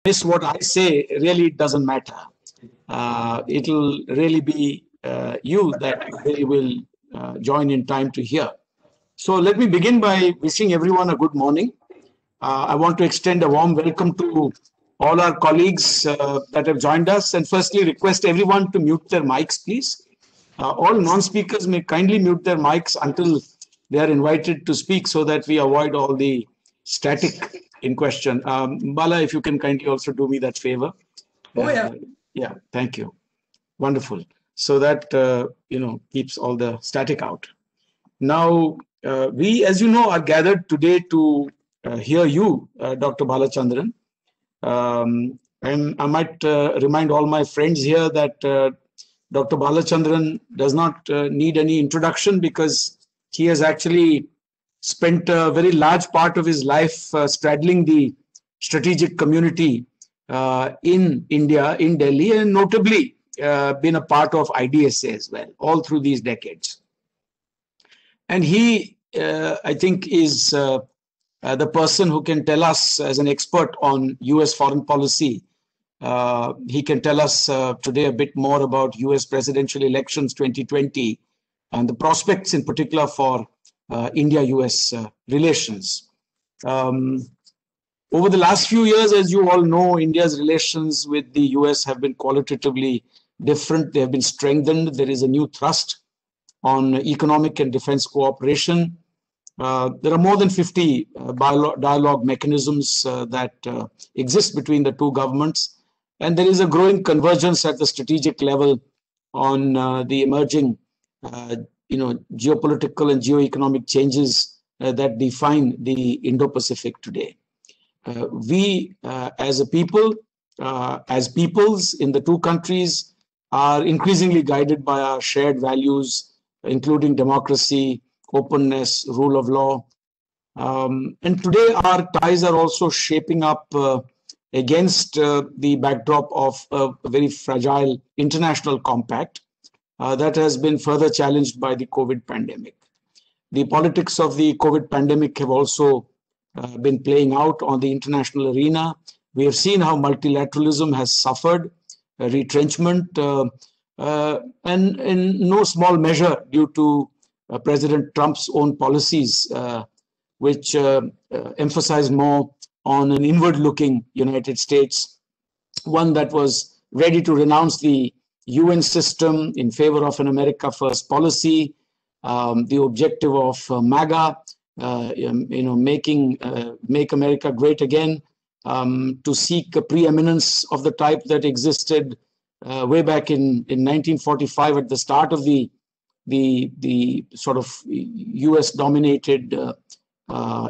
miss what I say, really it doesn't matter. It'll really be you that they will join in time to hear. So let me begin by wishing everyone a good morning. I want to extend a warm welcome to all our colleagues that have joined us, and firstly request everyone to mute their mics, please. All non-speakers may kindly mute their mics until they are invited to speak so that we avoid all the static in question. Bala, if you can kindly also do me that favor. Oh, yeah. Yeah, thank you. Wonderful. So that, keeps all the static out. Now, we, as you know, are gathered today to hear you, Dr. Balachandran. And I might remind all my friends here that Dr. Balachandran does not need any introduction because he has actually spent a very large part of his life straddling the strategic community in India, in Delhi, and notably been a part of IDSA as well, all through these decades. And he, I think, is the person who can tell us as an expert on US foreign policy. He can tell us today a bit more about US presidential elections 2020 and the prospects in particular for India-US relations. Over the last few years, as you all know, India's relations with the US have been qualitatively different. They have been strengthened. There is a new thrust on economic and defense cooperation. There are more than 50 dialogue mechanisms that exist between the two governments. And there is a growing convergence at the strategic level on the emerging geopolitical and geoeconomic changes that define the Indo-Pacific today. We, as a people, as peoples in the two countries, are increasingly guided by our shared values, including democracy, openness, rule of law. And today our ties are also shaping up against the backdrop of a very fragile international compact that has been further challenged by the COVID pandemic. The politics of the COVID pandemic have also been playing out on the international arena. We have seen how multilateralism has suffered retrenchment and in no small measure due to President Trump's own policies, which emphasize more on an inward-looking United States, one that was ready to renounce the UN system in favor of an America First policy, the objective of MAGA, make America great again, to seek a preeminence of the type that existed way back in 1945 at the start of the sort of US-dominated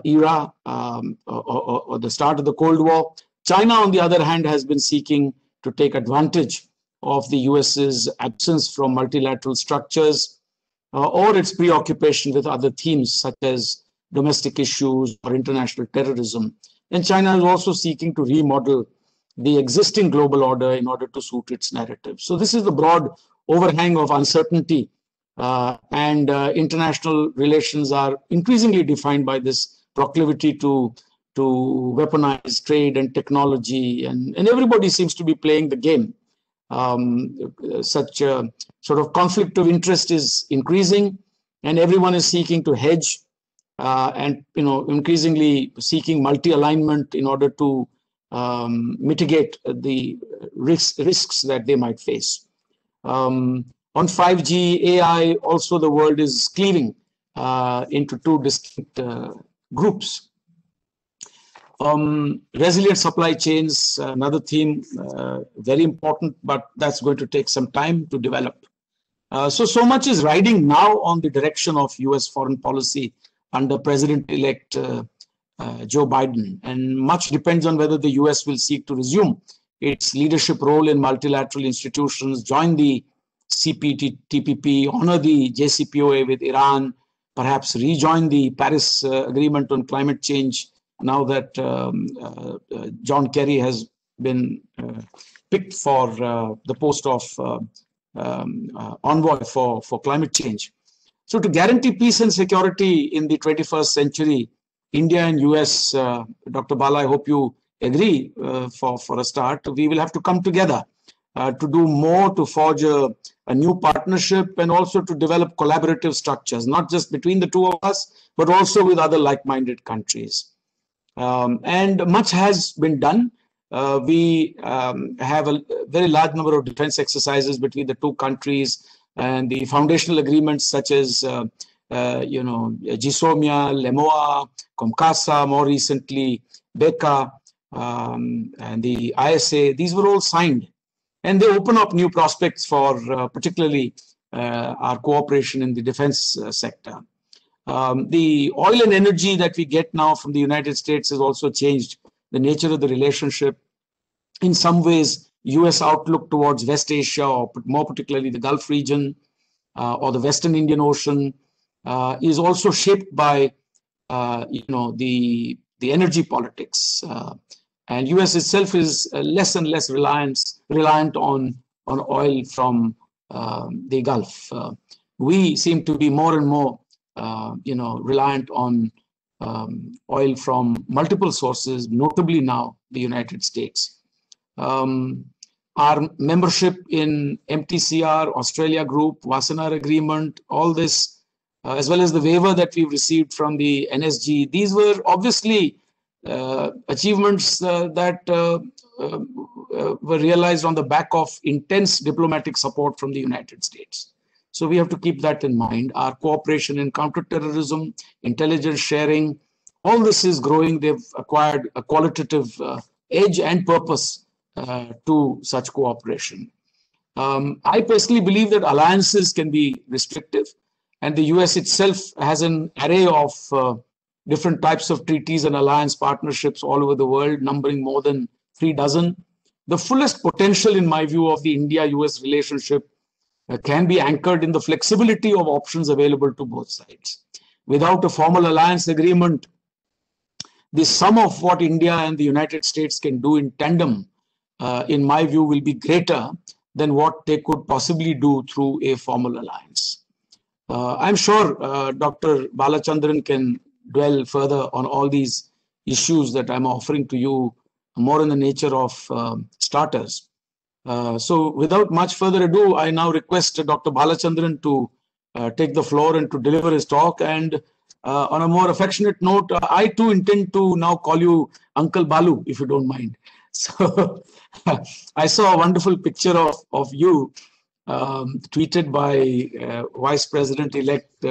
era or the start of the Cold War. China, on the other hand, has been seeking to take advantage of the US's absence from multilateral structures or its preoccupation with other themes such as domestic issues or international terrorism. And China is also seeking to remodel the existing global order in order to suit its narrative. So this is the broad overhang of uncertainty, and international relations are increasingly defined by this proclivity to weaponize trade and technology, and everybody seems to be playing the game. Such a sort of conflict of interest is increasing, and everyone is seeking to hedge and increasingly seeking multi-alignment in order to mitigate the risks that they might face. On 5G, AI, also the world is cleaving into two distinct groups. Resilient supply chains, another theme, very important, but that's going to take some time to develop. So much is riding now on the direction of US foreign policy under President-elect Joe Biden, and much depends on whether the US will seek to resume its leadership role in multilateral institutions, join the CPTPP, honor the JCPOA with Iran, perhaps rejoin the Paris Agreement on climate change now that John Kerry has been picked for the post of envoy for climate change. So to guarantee peace and security in the 21st century, India and US, Dr. Bala, I hope you agree for a start, we will have to come together to do more, to forge a new partnership, and also to develop collaborative structures, not just between the two of us, but also with other like-minded countries. And much has been done. We have a very large number of defense exercises between the two countries, and the foundational agreements such as GSOMIA, LEMOA, COMCASA, more recently BECA, and the ISA. These were all signed, and they open up new prospects for particularly our cooperation in the defense sector. The oil and energy that we get now from the United States has also changed the nature of the relationship. In some ways, US outlook towards West Asia, or more particularly the Gulf region or the Western Indian Ocean, is also shaped by the energy politics. And US itself is less and less reliant on oil from the Gulf. We seem to be more and more reliant on oil from multiple sources, notably now the United States. Our membership in MTCR, Australia Group, Wassenaar Agreement, all this, as well as the waiver that we've received from the NSG, these were obviously achievements that were realized on the back of intense diplomatic support from the United States. So we have to keep that in mind. Our cooperation in counterterrorism, intelligence sharing, all this is growing. They've acquired a qualitative edge and purpose to such cooperation. I personally believe that alliances can be restrictive, and the US itself has an array of different types of treaties and alliance partnerships all over the world, numbering more than 36. The fullest potential, in my view, of the India-US relationship can be anchored in the flexibility of options available to both sides. Without a formal alliance agreement, the sum of what India and the United States can do in tandem, in my view, will be greater than what they could possibly do through a formal alliance. I'm sure Dr. Balachandran can dwell further on all these issues that I'm offering to you, more in the nature of starters. So without much further ado, I now request Dr. Balachandran to take the floor and to deliver his talk. And on a more affectionate note, I too intend to now call you Uncle Balu, if you don't mind. So I saw a wonderful picture of you tweeted by Vice President-elect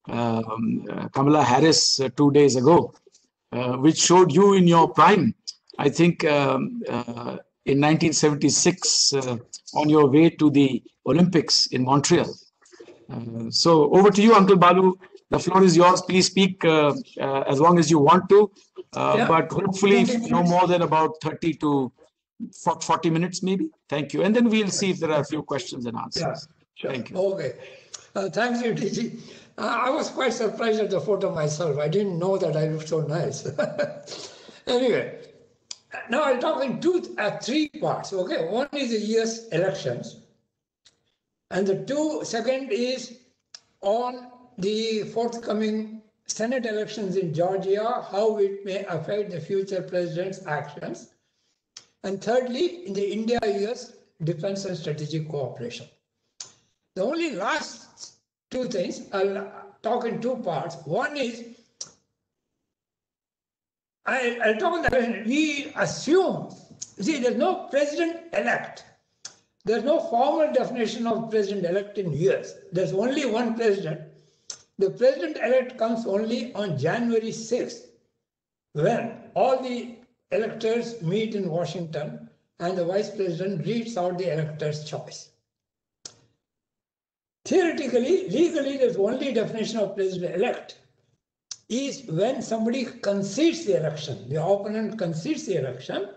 Kamala Harris 2 days ago, which showed you in your prime, I think in 1976, on your way to the Olympics in Montreal. So over to you, Uncle Balu. The floor is yours. Please speak as long as you want to, but hopefully no more than about 30 to 40 minutes, maybe. Thank you. And then we'll see if there are a few questions and answers. Yeah, sure. Thank you. Okay. Thanks, DG. I was quite surprised at the photo myself. I didn't know that I looked so nice. Anyway, now I'll talk in three parts. Okay, one is the US elections, and the second is on the forthcoming Senate elections in Georgia, how it may affect the future president's actions. And thirdly, in the India-US defense and strategic cooperation. The only last two things, I'll talk in two parts. One is, I'll talk on that. We assume, see, there's no president-elect. There's no formal definition of president-elect in US. There's only one president. The president-elect comes only on January 6th, when all the electors meet in Washington and the vice president reads out the elector's choice. Theoretically, legally, there's only definition of president-elect is when somebody concedes the election, the opponent concedes the election,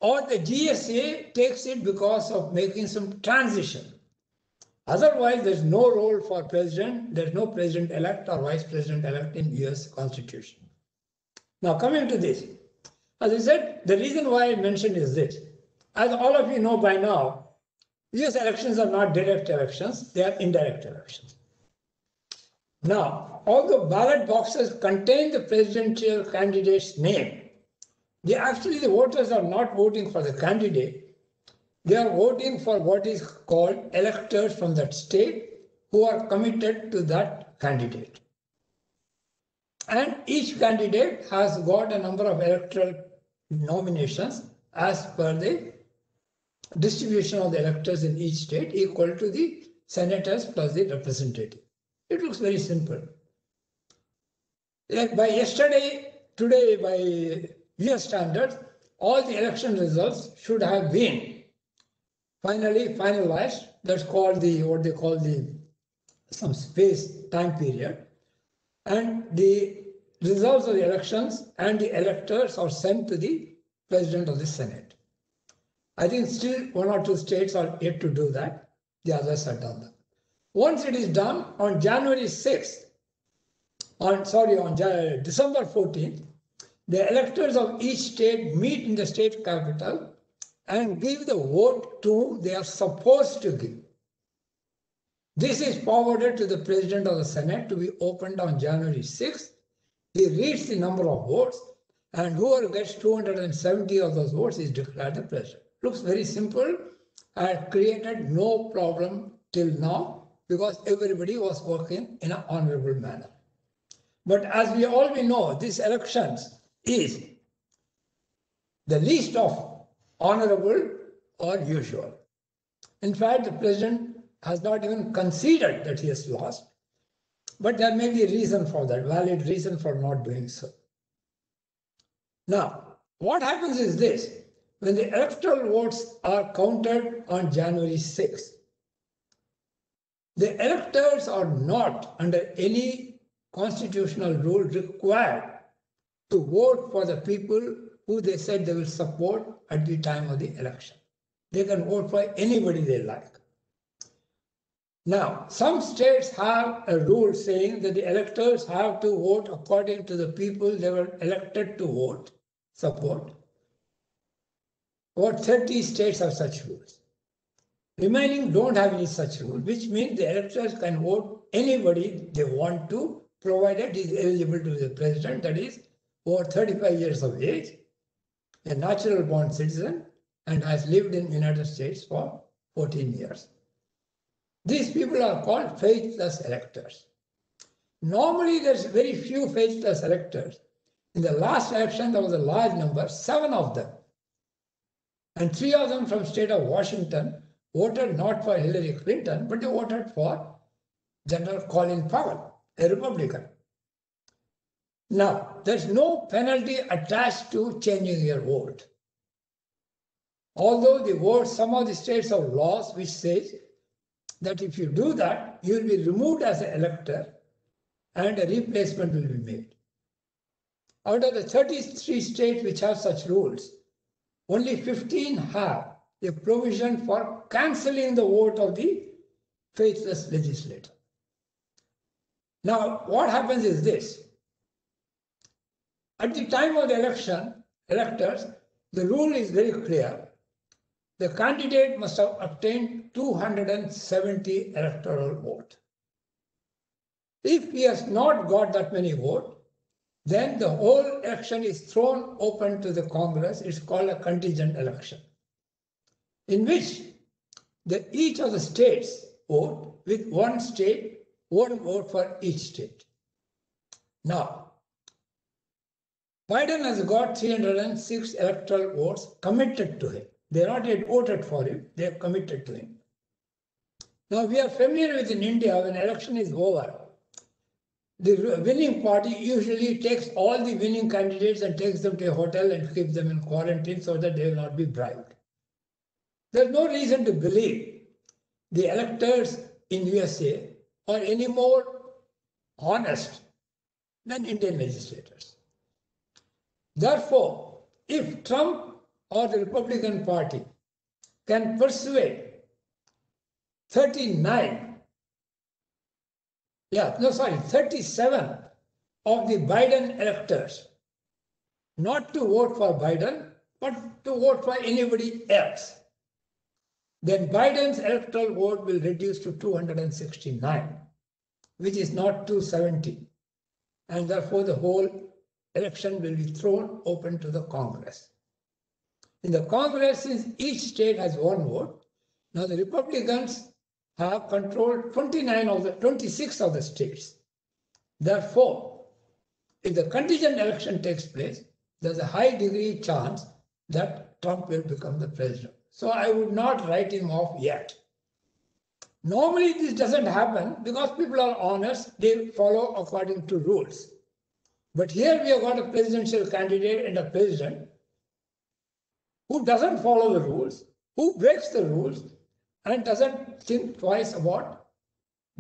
or the GSA takes it because of making some transition. Otherwise, there's no role for president. There's no president-elect or vice president-elect in US Constitution. Now, coming to this, as I said, the reason why I mentioned is this. As all of you know by now, US elections are not direct elections, they are indirect elections. Now, although ballot boxes contain the presidential candidate's name, Actually, the voters are not voting for the candidate. They are voting for what is called electors from that state who are committed to that candidate. And each candidate has got a number of electoral nominations as per the distribution of the electors in each state equal to the senators plus the representative. It looks very simple. Like by yesterday, today by US standards, all the election results should have been finally finalized. That's called what they call some space time period. And the results of the elections and the electors are sent to the President of the Senate. I think still one or two states are yet to do that. The others have done that. Once it is done, on January 6th, on December 14th, the electors of each state meet in the state capital and give the vote to whom they are supposed to give. This is forwarded to the President of the Senate to be opened on January 6th. He reads the number of votes, and whoever gets 270 of those votes is declared the President. Looks very simple and created no problem till now because everybody was working in an honorable manner. But as we all know, these elections is the least of honorable or usual. In fact, the President has not even considered that he has lost, but there may be a reason for that, valid reason for not doing so. Now, what happens is this: when the electoral votes are counted on January 6th, the electors are not under any constitutional rule required to vote for the people who they said they will support at the time of the election. They can vote for anybody they like. Now, some states have a rule saying that the electors have to vote according to the people they were elected to support. About 30 states have such rules. Remaining don't have any such rule, which means the electors can vote anybody they want to, provided he is eligible to be the president, that is, over 35 years of age, a natural born citizen, and has lived in the United States for 14 years. These people are called faithless electors. Normally, there's very few faithless electors. In the last election, there was a large number, 7 of them. And 3 of them from the state of Washington voted not for Hillary Clinton, but they voted for General Colin Powell, a Republican. Now, there's no penalty attached to changing your vote. Although some of the states have laws which says that if you do that, you will be removed as an elector and a replacement will be made. Out of the 33 states which have such rules, only 15 have a provision for cancelling the vote of the faithless legislator. Now, what happens is this. At the time of the election, electors, the rule is very clear. The candidate must have obtained 270 electoral votes. If he has not got that many votes, then the whole election is thrown open to the Congress. It's called a contingent election, in which each of the states vote with one vote for each state. Now, Biden has got 306 electoral votes committed to him. They are not yet voted for him, they are committed to him. Now, we are familiar with in India, when election is over, the winning party usually takes all the winning candidates and takes them to a hotel and keeps them in quarantine so that they will not be bribed. There's no reason to believe the electors in USA are any more honest than Indian legislators. Therefore, if Trump or the Republican Party can persuade 37 of the Biden electors not to vote for Biden, but to vote for anybody else, then Biden's electoral vote will reduce to 269, which is not 270. And therefore, the whole election will be thrown open to the Congress. In the Congress, since each state has one vote, now the Republicans have controlled 26 of the states. Therefore, if the contingent election takes place, there's a high degree chance that Trump will become the president. So I would not write him off yet. Normally this doesn't happen because people are honest, they follow according to rules. But here we have got a presidential candidate and a president who doesn't follow the rules, who breaks the rules, and doesn't think twice about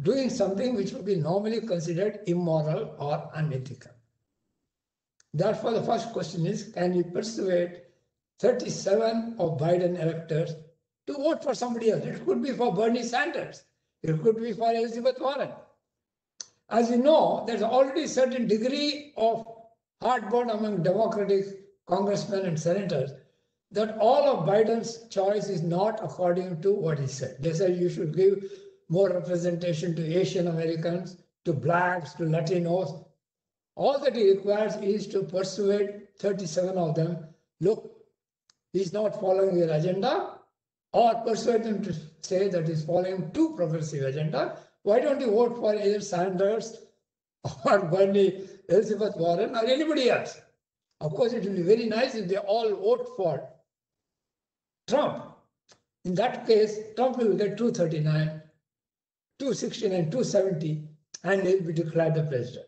doing something which would be normally considered immoral or unethical. Therefore, the first question is, can we persuade 37 of Biden electors to vote for somebody else? It could be for Bernie Sanders. It could be for Elizabeth Warren. As you know, there's already a certain degree of heartburn among Democratic congressmen and senators that all of Biden's choice is not according to what he said. They said you should give more representation to Asian Americans, to blacks, to Latinos. All that he requires is to persuade 37 of them, look, he's not following your agenda, or persuade them to say that he's following too progressive agenda. Why don't you vote for either Sanders or Bernie, Elizabeth Warren, or anybody else? Of course, it will be very nice if they all vote for Trump. In that case, Trump will get 239, 269, 270, and he'll be declared the president.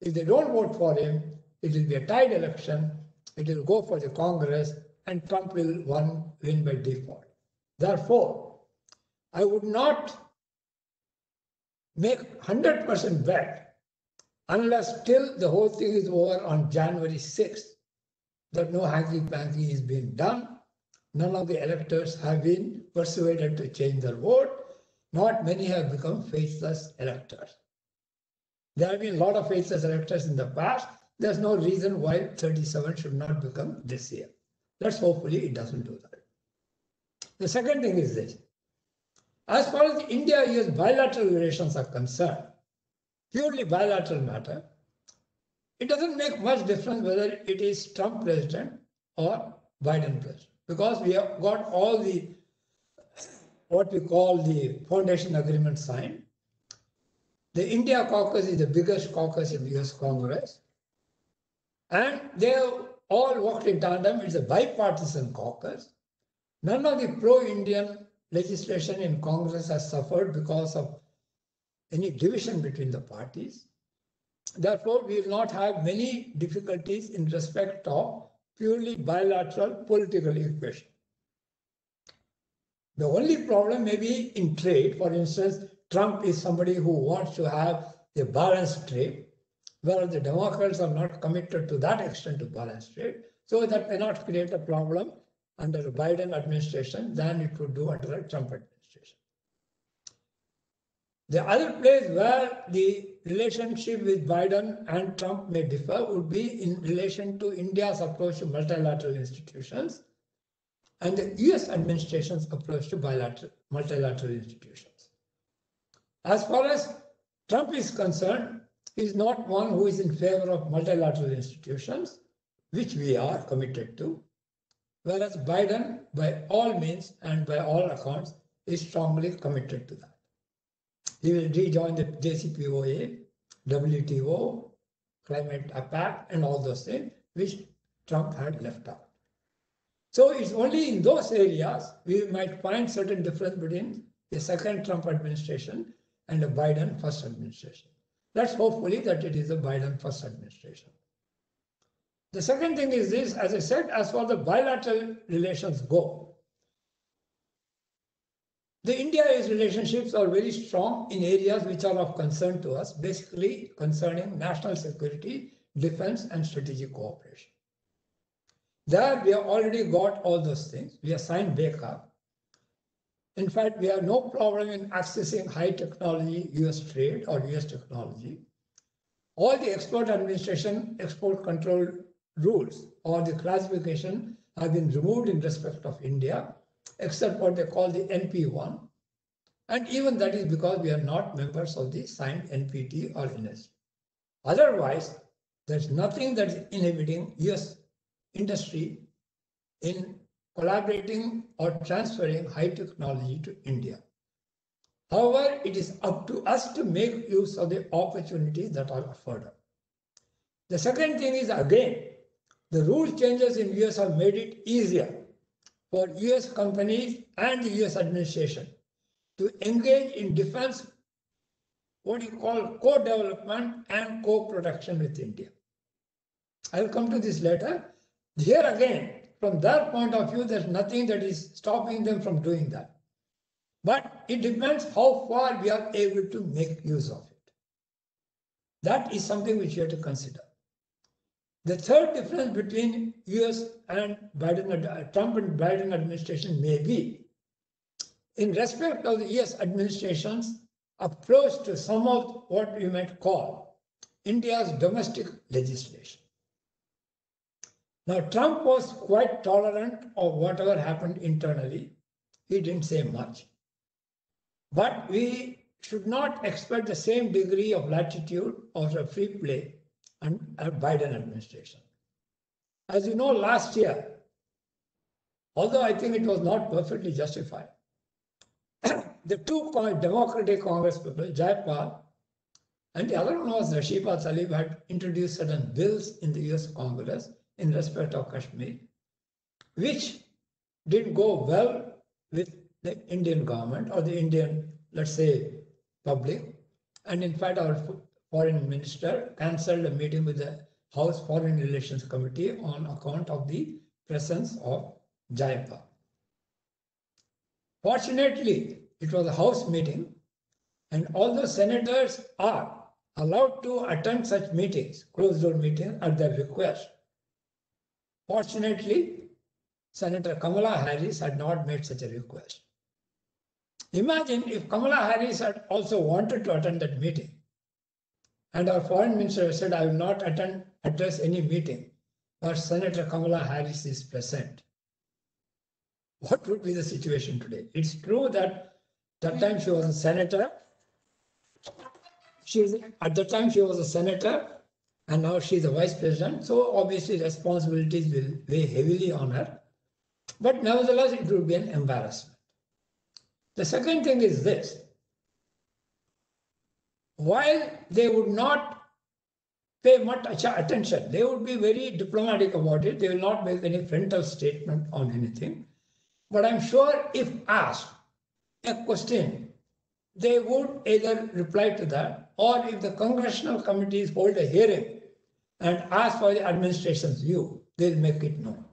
If they don't vote for him, it will be a tied election, it will go for the Congress, and Trump will win by default. Therefore, I would not make 100% bet unless till the whole thing is over on January 6th, that no hanky-panky is being done. None of the electors have been persuaded to change their vote. Not many have become faithless electors. There have been a lot of faithless electors in the past. There's no reason why 37 should not become this year. Let's hopefully it doesn't do that. The second thing is this. As far as India-US bilateral relations are concerned, purely bilateral matter, it doesn't make much difference whether it is Trump president or Biden president, because we have got all the, what we call the foundation agreement signed. The India caucus is the biggest caucus in the US Congress, and they have all worked in tandem. It's a bipartisan caucus. None of the pro-Indian legislation in Congress has suffered because of any division between the parties. Therefore, we will not have many difficulties in respect of purely bilateral political equation. The only problem may be in trade. For instance, Trump is somebody who wants to have a balanced trade, whereas the Democrats are not committed to that extent to balanced trade. So that may not create a problem under the Biden administration than it would do under a Trump administration. The other place where the relationship with Biden and Trump may differ would be in relation to India's approach to multilateral institutions and the US administration's approach to multilateral institutions. As far as Trump is concerned, he is not one who is in favor of multilateral institutions, which we are committed to, whereas Biden, by all means and by all accounts, is strongly committed to that. He will rejoin the JCPOA, WTO, Climate Pact, and all those things, which Trump had left out. So it's only in those areas we might find certain difference between the second Trump administration and the Biden first administration. Let's hopefully that it is a Biden first administration. The second thing is this, as I said, as far as the bilateral relations go, the India-US relationships are very strong in areas which are of concern to us, basically concerning national security, defense, and strategic cooperation. There we have already got all those things. We have signed BECA. In fact, we have no problem in accessing high technology US trade or US technology. All the export administration, export control rules or the classification have been removed in respect of India, except what they call the NP1. And even that is because we are not members of the signed NPT or NSG. Otherwise, There's nothing that is inhibiting US industry in collaborating or transferring high technology to India. However, it is up to us to make use of the opportunities that are afforded. The second thing is, again, the rule changes in US have made it easier for US companies and the US administration to engage in defense, what you call co-development and co-production with India. I will come to this later. Here again, from their point of view, there's nothing that is stopping them from doing that. But it depends how far we are able to make use of it. That is something which you have to consider. The third difference between US and Trump and Biden administration may be in respect of the US administration's approach to some of what we might call India's domestic legislation. Now, Trump was quite tolerant of whatever happened internally. He didn't say much. But we should not expect the same degree of latitude or a free play under Biden administration. As you know, last year, although I think it was not perfectly justified, the two Democratic Congress people, Jayapal, and the other one was Rashipa Tlaib, had introduced certain bills in the US Congress in respect of Kashmir, which didn't go well with the Indian government or the Indian, let's say, public. And in fact, our foreign minister cancelled a meeting with the House Foreign Relations Committee on account of the presence of Jayapal. Fortunately, it was a House meeting, and although senators are allowed to attend such meetings, closed-door meetings, at their request, fortunately, Senator Kamala Harris had not made such a request. Imagine if Kamala Harris had also wanted to attend that meeting, and our foreign minister said, I will not address any meeting where Senator Kamala Harris is present. What would be the situation today? It's true that that time she was a senator. At the time she was a senator, and now she's a vice president. So obviously responsibilities will weigh heavily on her. But nevertheless, it will be an embarrassment. The second thing is this. While they would not pay much attention, they would be very diplomatic about it. They will not make any frontal statement on anything. But I'm sure if asked a question, they would either reply to that, or if the congressional committees hold a hearing and ask for the administration's view, they'll make it known.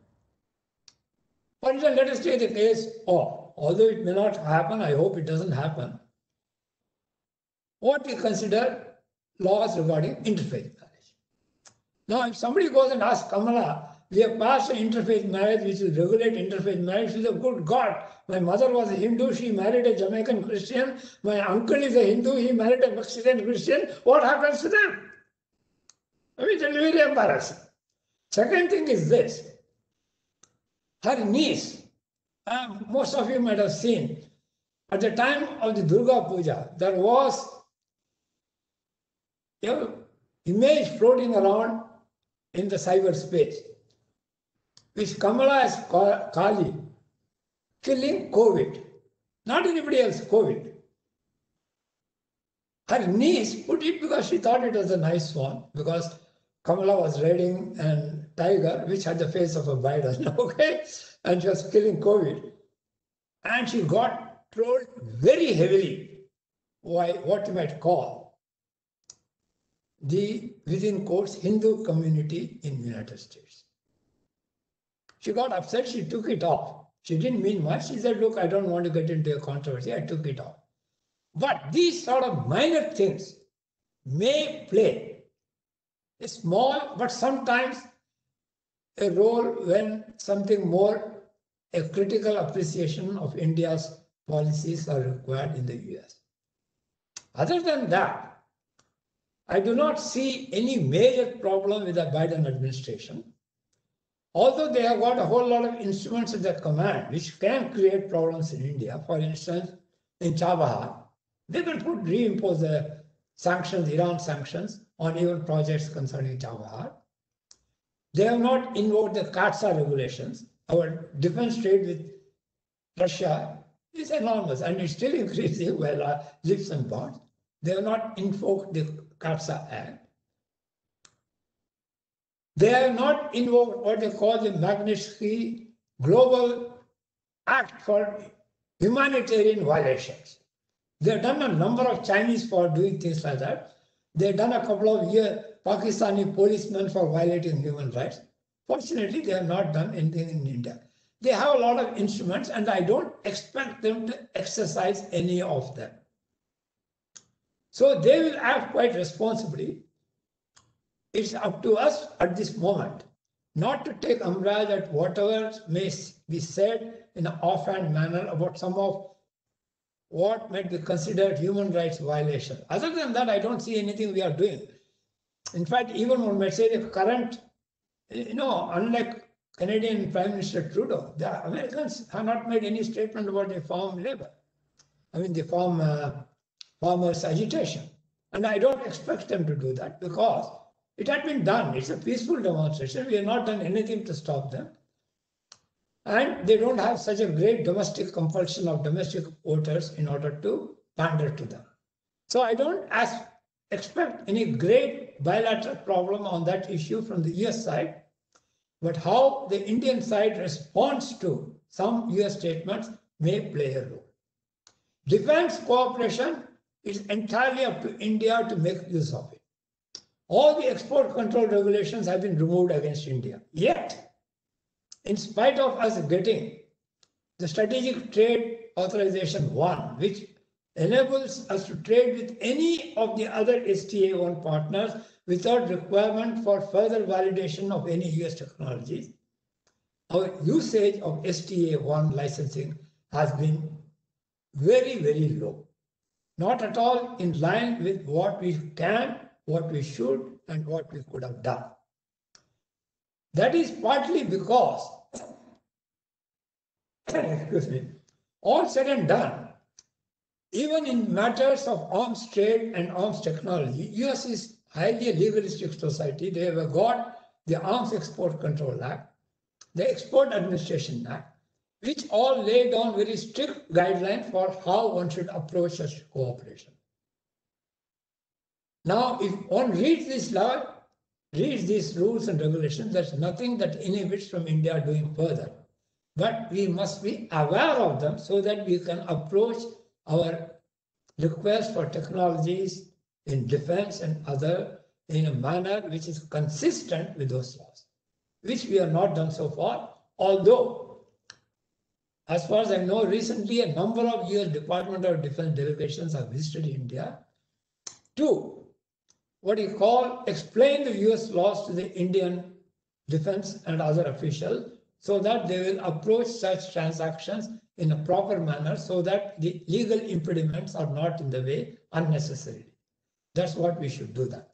For example, let us take the case of, although it may not happen, I hope it doesn't happen, what we consider laws regarding interfaith marriage. Now, if somebody goes and asks Kamala, we have passed an interfaith marriage which will regulate interfaith marriage, she says, good God, my mother was a Hindu, she married a Jamaican Christian, my uncle is a Hindu, he married a Mexican Christian, what happens to them? I mean, it's very embarrassing. Second thing is this, her niece, most of you might have seen, at the time of the Durga Puja, there was an image floating around in the cyberspace, which Kamala as Kali, killing COVID, not anybody else, COVID. Her niece put it because she thought it was a nice one, because Kamala was riding a tiger which had the face of a Biden, okay? And she was killing COVID. And she got trolled very heavily by what you might call the, within quotes, Hindu community in the United States. She got upset, she took it off. She didn't mean much. She said, look, I don't want to get into a controversy. I took it off. But these sort of minor things may play a small, but sometimes a role when something more, a critical appreciation of India's policies are required in the US. Other than that, I do not see any major problem with the Biden administration. Although they have got a whole lot of instruments at their command which can create problems in India. For instance, in Chabahar, they can reimpose the sanctions, Iran sanctions, on even projects concerning Chabahar. They have not invoked the CAATSA regulations. Our defense trade with Russia is enormous and it's still increasing while leaps and bounds. They have not invoked the CAATSA Act. They have not invoked what they call the Magnitsky Global Act for humanitarian violations. They have done a number of Chinese for doing things like that. They have done a couple of Pakistani policemen for violating human rights. Fortunately, they have not done anything in India. They have a lot of instruments and I don't expect them to exercise any of them. So they will act quite responsibly. It's up to us at this moment not to take umbrage at whatever may be said in an offhand manner about some of what might be considered human rights violation. Other than that, I don't see anything we are doing. In fact, even one might say the current, unlike Canadian Prime Minister Trudeau, the Americans have not made any statement about the farm labor. The farmers' agitation. And I don't expect them to do that because it had been done. It's a peaceful demonstration. We have not done anything to stop them. And they don't have such a great domestic compulsion of domestic voters in order to pander to them. So I don't expect any great bilateral problem on that issue from the US side, but how the Indian side responds to some US statements may play a role. Defense cooperation is entirely up to India to make use of it. All the export control regulations have been removed against India. Yet, in spite of us getting the Strategic Trade Authorization 1, which enables us to trade with any of the other STA1 partners without requirement for further validation of any US technologies, our usage of STA1 licensing has been very, very low. Not at all in line with what we can, what we should, and what we could have done. That is partly because, excuse me, all said and done, even in matters of arms trade and arms technology, US is highly a legalistic society. They have got the Arms Export Control Act, the Export Administration Act, which all lay down very strict guidelines for how one should approach such cooperation. Now, if one reads this law, reads these rules and regulations, there's nothing that inhibits from India doing further. But we must be aware of them so that we can approach our requests for technologies in defense and other in a manner which is consistent with those laws, which we have not done so far, although, as far as I know, recently a number of US Department of Defense delegations have visited India to what you call explain the US laws to the Indian defense and other officials so that they will approach such transactions in a proper manner so that the legal impediments are not in the way unnecessarily. That's what we should do that.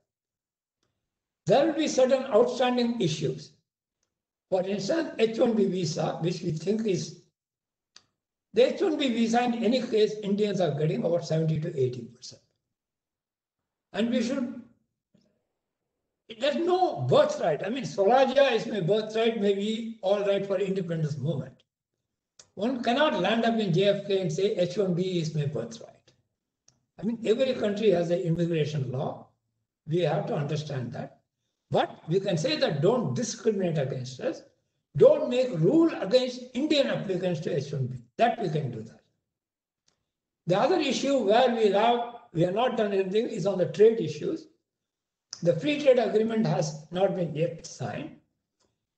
There will be certain outstanding issues. For instance, H-1B visa, which we think is, the H-1B visa in any case, Indians are getting about 70 to 80%. And we should, there's no birthright. Swarajya is my birthright, may be all right for independence movement. One cannot land up in JFK and say H-1B is my birthright. Every country has an immigration law. We have to understand that. But we can say that don't discriminate against us. Don't make rule against Indian applicants to H-1B. That we can do that. The other issue where we have not done anything is on the trade issues. The free trade agreement has not been yet signed,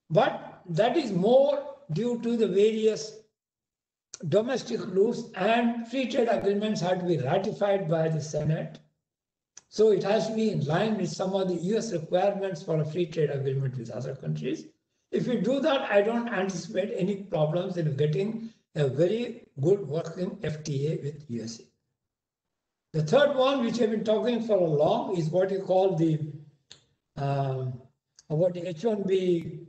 but that is more due to the various domestic rules, and free trade agreements have to be ratified by the Senate. So it has to be in line with some of the US requirements for a free trade agreement with other countries. If we do that, I don't anticipate any problems in getting a very good working FTA with USA. The third one, which I've been talking for a long, is what you call the H-1B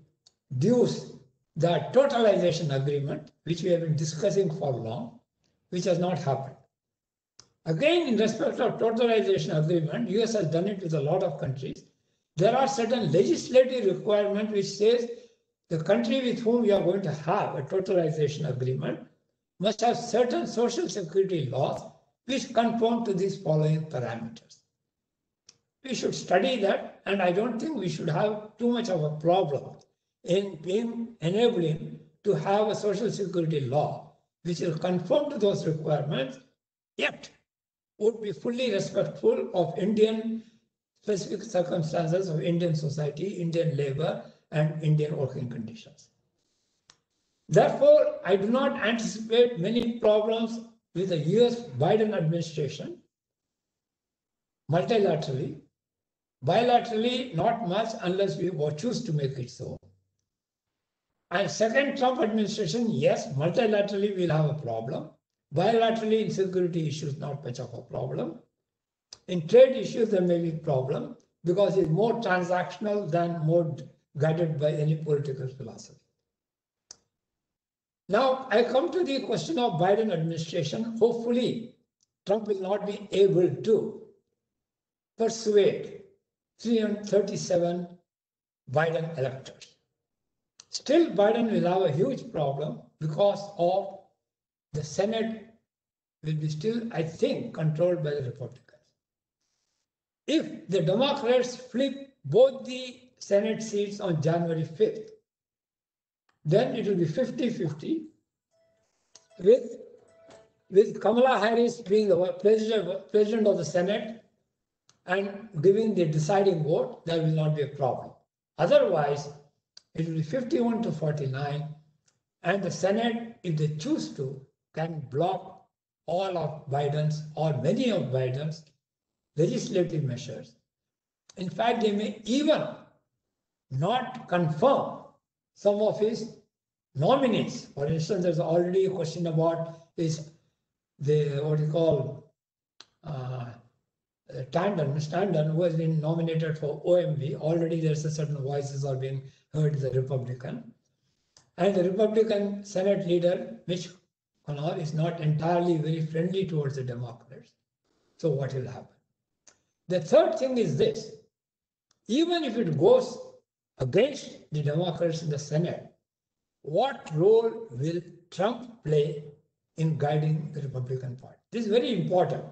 dues, the totalization agreement, which we have been discussing for long, which has not happened. Again, in respect of totalization agreement, US has done it with a lot of countries. There are certain legislative requirements which says the country with whom you are going to have a totalization agreement must have certain social security laws which conform to these following parameters. We should study that, and I don't think we should have too much of a problem in being enabling to have a social security law which will conform to those requirements, yet would be fully respectful of Indian specific circumstances of Indian society, Indian labor, and Indian working conditions. Therefore, I do not anticipate many problems with the US Biden administration multilaterally. Bilaterally, not much unless we choose to make it so. And second Trump administration, yes, multilaterally we'll have a problem. Bilaterally, in security issues, not much of a problem. In trade issues, there may be a problem because it's more transactional than more guided by any political philosophy. Now, I come to the question of Biden administration. Hopefully, Trump will not be able to persuade 337 Biden electors. Still, Biden will have a huge problem because of the Senate will be still, I think, controlled by the Republicans. If the Democrats flip both the Senate seats on January 5th, then it will be 50-50 with Kamala Harris being the president of the Senate and giving the deciding vote. There will not be a problem. Otherwise, it will be 51-49, and the Senate, if they choose to, can block all of Biden's or many of Biden's legislative measures. In fact, they may even not confirm some of his nominees. For instance, there's already a question about Ms. Tandon, who has been nominated for OMB. Already there's a certain voices are being heard as a Republican. And the Republican Senate leader, Mitch McConnell, is not entirely very friendly towards the Democrats. So what will happen? The third thing is this. Even if it goes against the Democrats in the Senate, what role will Trump play in guiding the Republican Party? This is very important.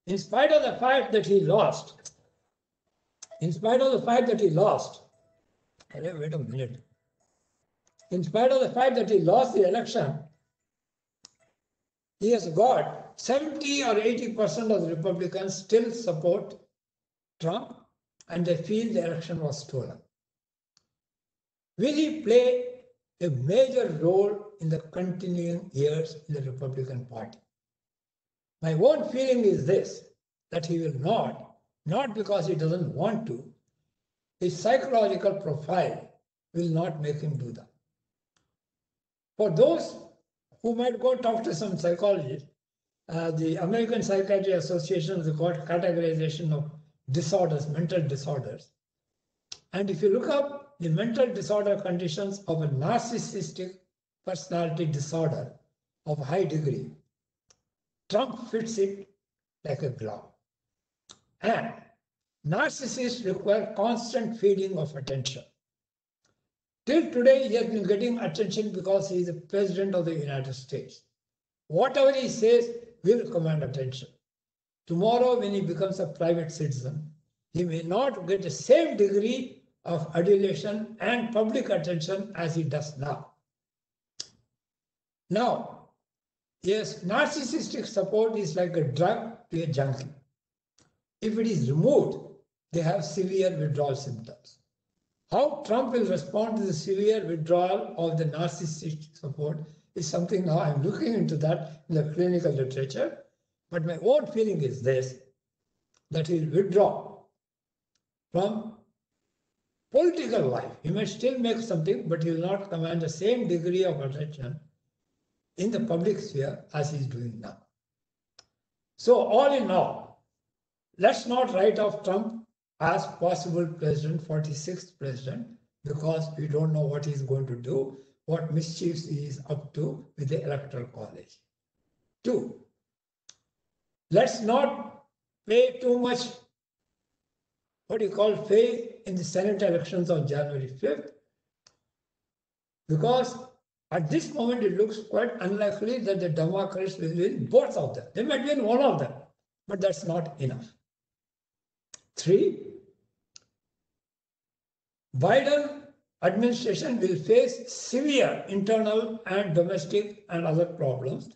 In spite of the fact that he lost, in spite of the fact that he lost the election, he has got 70 or 80% of the Republicans still support Trump, and they feel the election was stolen. Will he play a major role in the continuing years in the Republican Party? My own feeling is this, that he will not because he doesn't want to. His psychological profile will not make him do that. For those who might go talk to some psychologists, the American Psychiatry Association has got categorization of disorders, mental disorders. And if you look up the mental disorder conditions of a narcissistic personality disorder of high degree, Trump fits it like a glove. And narcissists require constant feeding of attention. Till today, he has been getting attention because he is the president of the United States. Whatever he says will command attention. Tomorrow, when he becomes a private citizen, he may not get the same degree of adulation and public attention as he does now. Now, yes, narcissistic support is like a drug to a junkie. If it is removed, they have severe withdrawal symptoms. How Trump will respond to the severe withdrawal of the narcissistic support is something now I'm looking into that in the clinical literature. But my own feeling is this, that he will withdraw from political life. He may still make something, but he will not command the same degree of attention in the public sphere as he is doing now. So all in all, let's not write off Trump as possible president, 46th president, because we don't know what he's going to do, what mischiefs he is up to with the Electoral College. 2, let's not pay too much, faith in the Senate elections on January 5th, because at this moment it looks quite unlikely that the Democrats will win both of them. They might win one of them, but that's not enough. 3, Biden administration will face severe internal and domestic and other problems.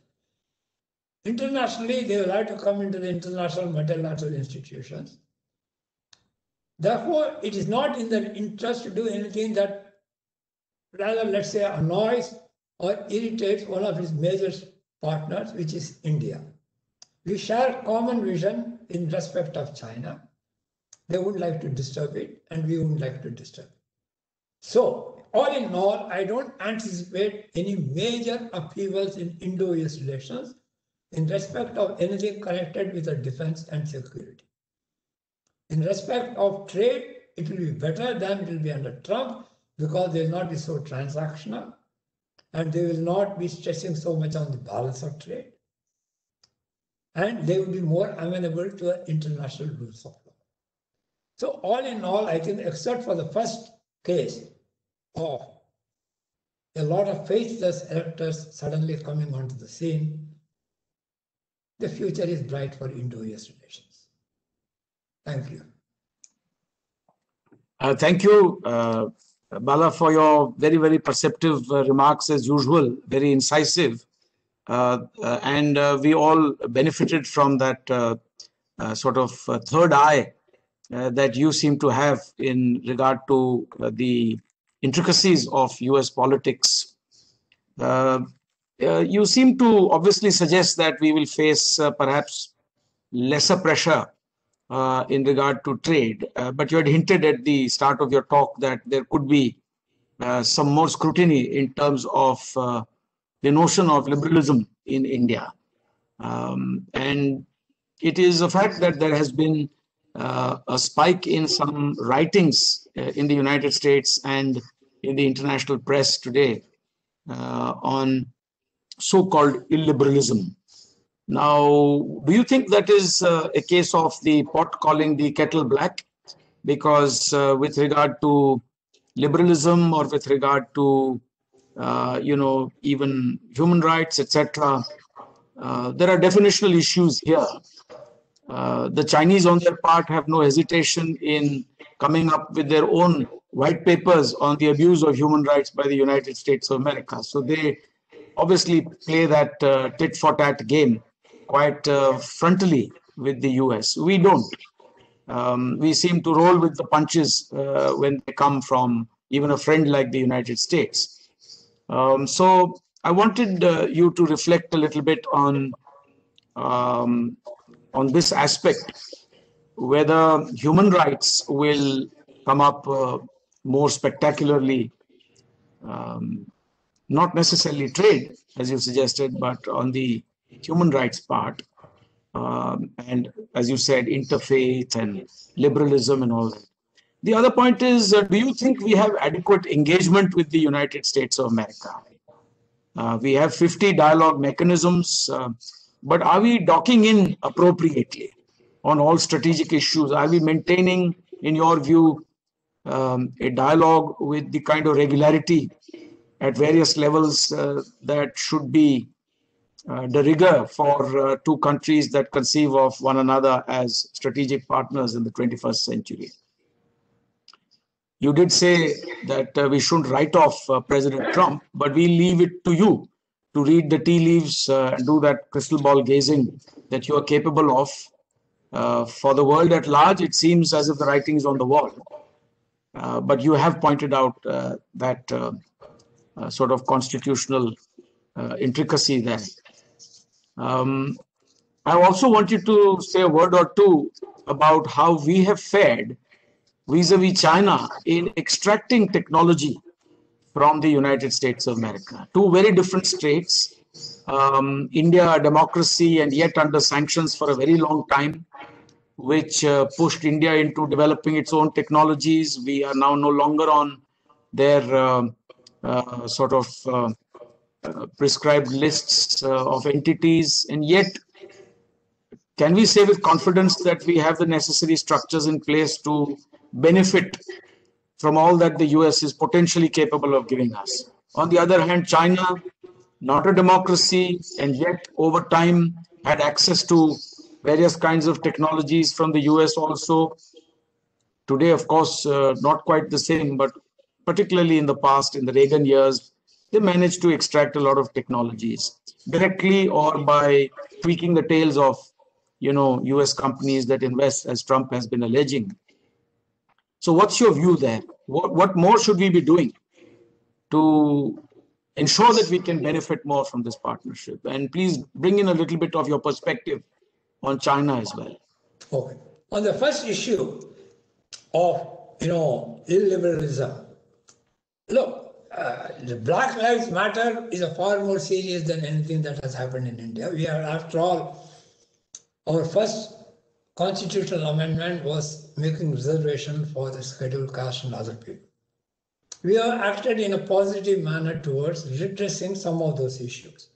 Internationally, they will have to come into the international multilateral institutions. Therefore, it is not in their interest to do anything that rather, let's say, annoys or irritates one of his major partners, which is India. We share common vision in respect of China. They wouldn't like to disturb it, and we wouldn't like to disturb it. So, all in all, I don't anticipate any major upheavals in Indo-US relations in respect of anything connected with the defense and security. In respect of trade, it will be better than it will be under Trump, because they will not be so transactional and they will not be stressing so much on the balance of trade. And they will be more amenable to international rules of law. So all in all, I think, except for the first case of a lot of faithless electors suddenly coming onto the scene, the future is bright for Indo-US relations. Thank you. Thank you, Bala, for your very, very perceptive remarks as usual, very incisive. And we all benefited from that sort of third eye that you seem to have in regard to the intricacies of US politics. You seem to obviously suggest that we will face perhaps lesser pressure in regard to trade, but you had hinted at the start of your talk that there could be some more scrutiny in terms of the notion of liberalism in India. And it is a fact that there has been a spike in some writings in the United States and in the international press today on so-called illiberalism. Now, do you think that is a case of the pot calling the kettle black? Because with regard to liberalism or with regard to, even human rights, etc., there are definitional issues here. The Chinese, on their part, have no hesitation in coming up with their own white papers on the abuse of human rights by the United States of America. So they obviously play that tit-for-tat game quite frontally with the US. We don't. We seem to roll with the punches when they come from even a friend like the United States. So I wanted you to reflect a little bit on this aspect, whether human rights will come up more spectacularly, not necessarily trade, as you suggested, but on the human rights part, and as you said, interfaith and liberalism and all that. The other point is, do you think we have adequate engagement with the United States of America? We have 50 dialogue mechanisms, but are we docking in appropriately on all strategic issues? Are we maintaining, in your view, a dialogue with the kind of regularity at various levels that should be de rigueur for two countries that conceive of one another as strategic partners in the 21st century? You did say that we shouldn't write off President Trump, but we leave it to you to read the tea leaves and do that crystal ball gazing that you are capable of. For the world at large, it seems as if the writing is on the wall. But you have pointed out that sort of constitutional intricacy there. I also want you to say a word or two about how we have fared vis-a-vis China in extracting technology from the United States of America. Two very different states. India, a democracy, and yet under sanctions for a very long time, which pushed India into developing its own technologies. We are now no longer on their prescribed lists of entities, and yet can we say with confidence that we have the necessary structures in place to benefit from all that the US is potentially capable of giving us? On the other hand, China, not a democracy, and yet over time had access to various kinds of technologies from the US also. Today, of course, not quite the same, but particularly in the past, in the Reagan years, they managed to extract a lot of technologies directly or by tweaking the tails of, US companies that invest, as Trump has been alleging. So what's your view there? What more should we be doing to ensure that we can benefit more from this partnership? And please bring in a little bit of your perspective on China as well. Okay. On the first issue of, illiberalism, look, the Black Lives Matter is a far more serious than anything that has happened in India. We are, after all, our first constitutional amendment was making reservation for the scheduled caste and other people. We have acted in a positive manner towards redressing some of those issues.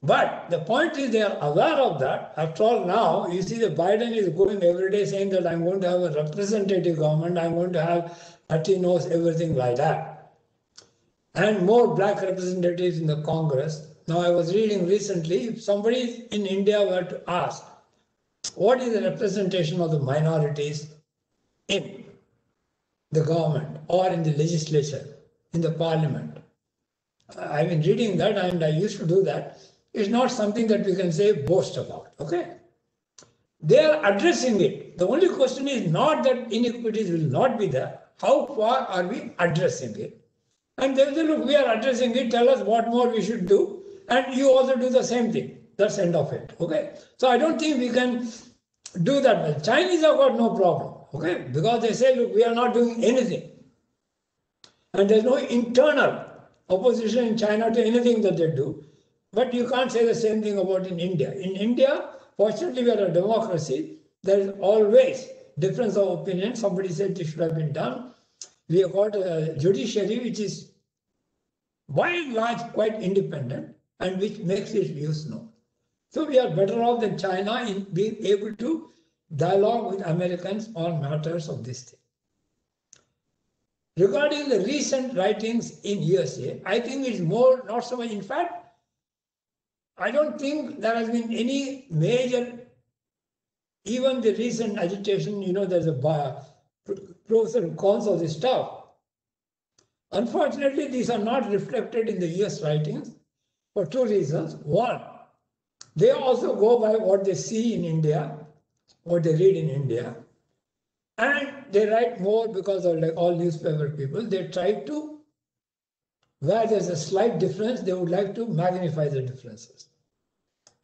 But the point is they are aware of that. After all, now, you see that Biden is going every day saying that I'm going to have a representative government, I'm going to have Latinos, everything like that. And more black representatives in the Congress. Now, I was reading recently, if somebody in India were to ask, what is the representation of the minorities in the government or in the legislature, in the parliament? I've been reading that and I used to do that. It's not something that we can say boast about, okay? They are addressing it. The only question is not that inequities will not be there. How far are we addressing it? And they will say, look, we are addressing it, tell us what more we should do, and you also do the same thing. That's the end of it, okay? So I don't think we can do that well. Chinese have got no problem, okay? Because they say, look, we are not doing anything. And there's no internal opposition in China to anything that they do. But you can't say the same thing about in India. In India, fortunately, we are a democracy. There is always difference of opinion. Somebody said this should have been done. We have got a judiciary which is by and large quite independent and which makes its views known. So we are better off than China in being able to dialogue with Americans on matters of this thing. Regarding the recent writings in USA, I think it's more, not so much, in fact, I don't think there has been any major, even the recent agitation, there's a pros and cons of this stuff. Unfortunately, these are not reflected in the US writings for two reasons. One, they also go by what they see in India, what they read in India. And they write more because of, like all newspaper people, they try to, where there's a slight difference, they would like to magnify the differences.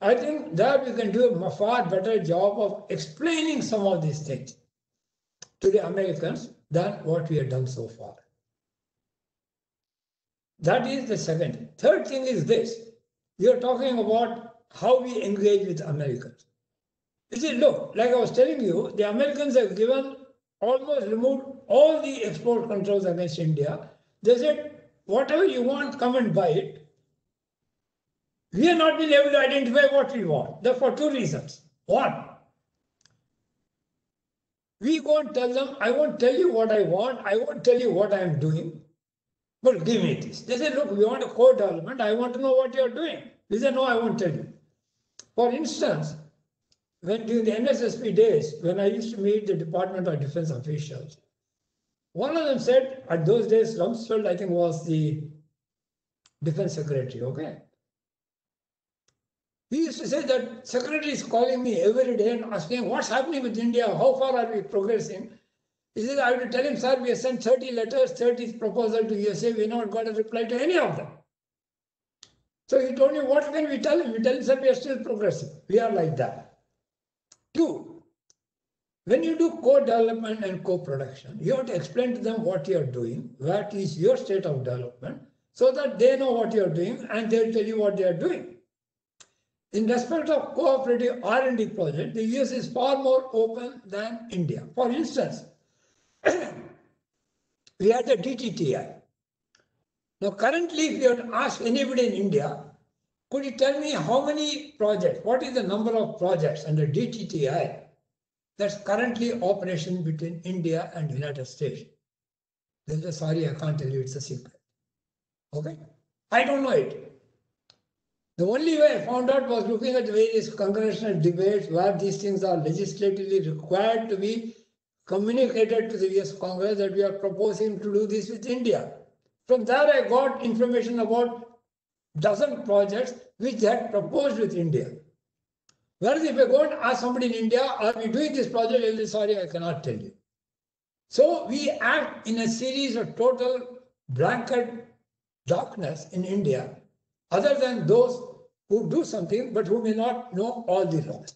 I think that we can do a far better job of explaining some of these things to the Americans than what we have done so far. That is the second thing. Third thing is this. We are talking about how we engage with Americans. You see, look, like I was telling you, the Americans have almost removed all the export controls against India. They said, whatever you want, come and buy it. We have not been able to identify what we want. That's for two reasons. One, we won't tell them, I won't tell you what I want, I won't tell you what I am doing, but give me this. They say, look, we want a co-development, I want to know what you're doing. We say, no, I won't tell you. For instance, when during the NSSP days, when I used to meet the Department of Defense officials, one of them said, at those days, Rumsfeld, I think, was the Defense Secretary, okay? He used to say that secretary is calling me every day and asking what's happening with India, how far are we progressing? He says, I have to tell him, sir, we have sent 30 letters, 30 proposals to USA, we not got a reply to any of them. So he told me, what can we tell him? We tell him, sir, we are still progressing. We are like that. Two, when you do co-development and co-production, you have to explain to them what you are doing, what is your state of development, so that they know what you are doing and they will tell you what they are doing. In respect of cooperative R&D project, the US is far more open than India. For instance, we had the DTTI. Now currently, if you have to ask anybody in India, Could you tell me how many projects, what is the number of projects under DTTI that's currently operation between India and United States? Sorry, I can't tell you, it's a secret. Okay? I don't know it. The only way I found out was looking at various congressional debates where these things are legislatively required to be communicated to the US Congress that we are proposing to do this with India. From there, I got information about dozen projects which they had proposed with India. Whereas if I go and ask somebody in India, are we doing this project? They'll say, sorry, I cannot tell you. So we act in a series of total blanket darkness in India, other than those who do something but who may not know all the laws.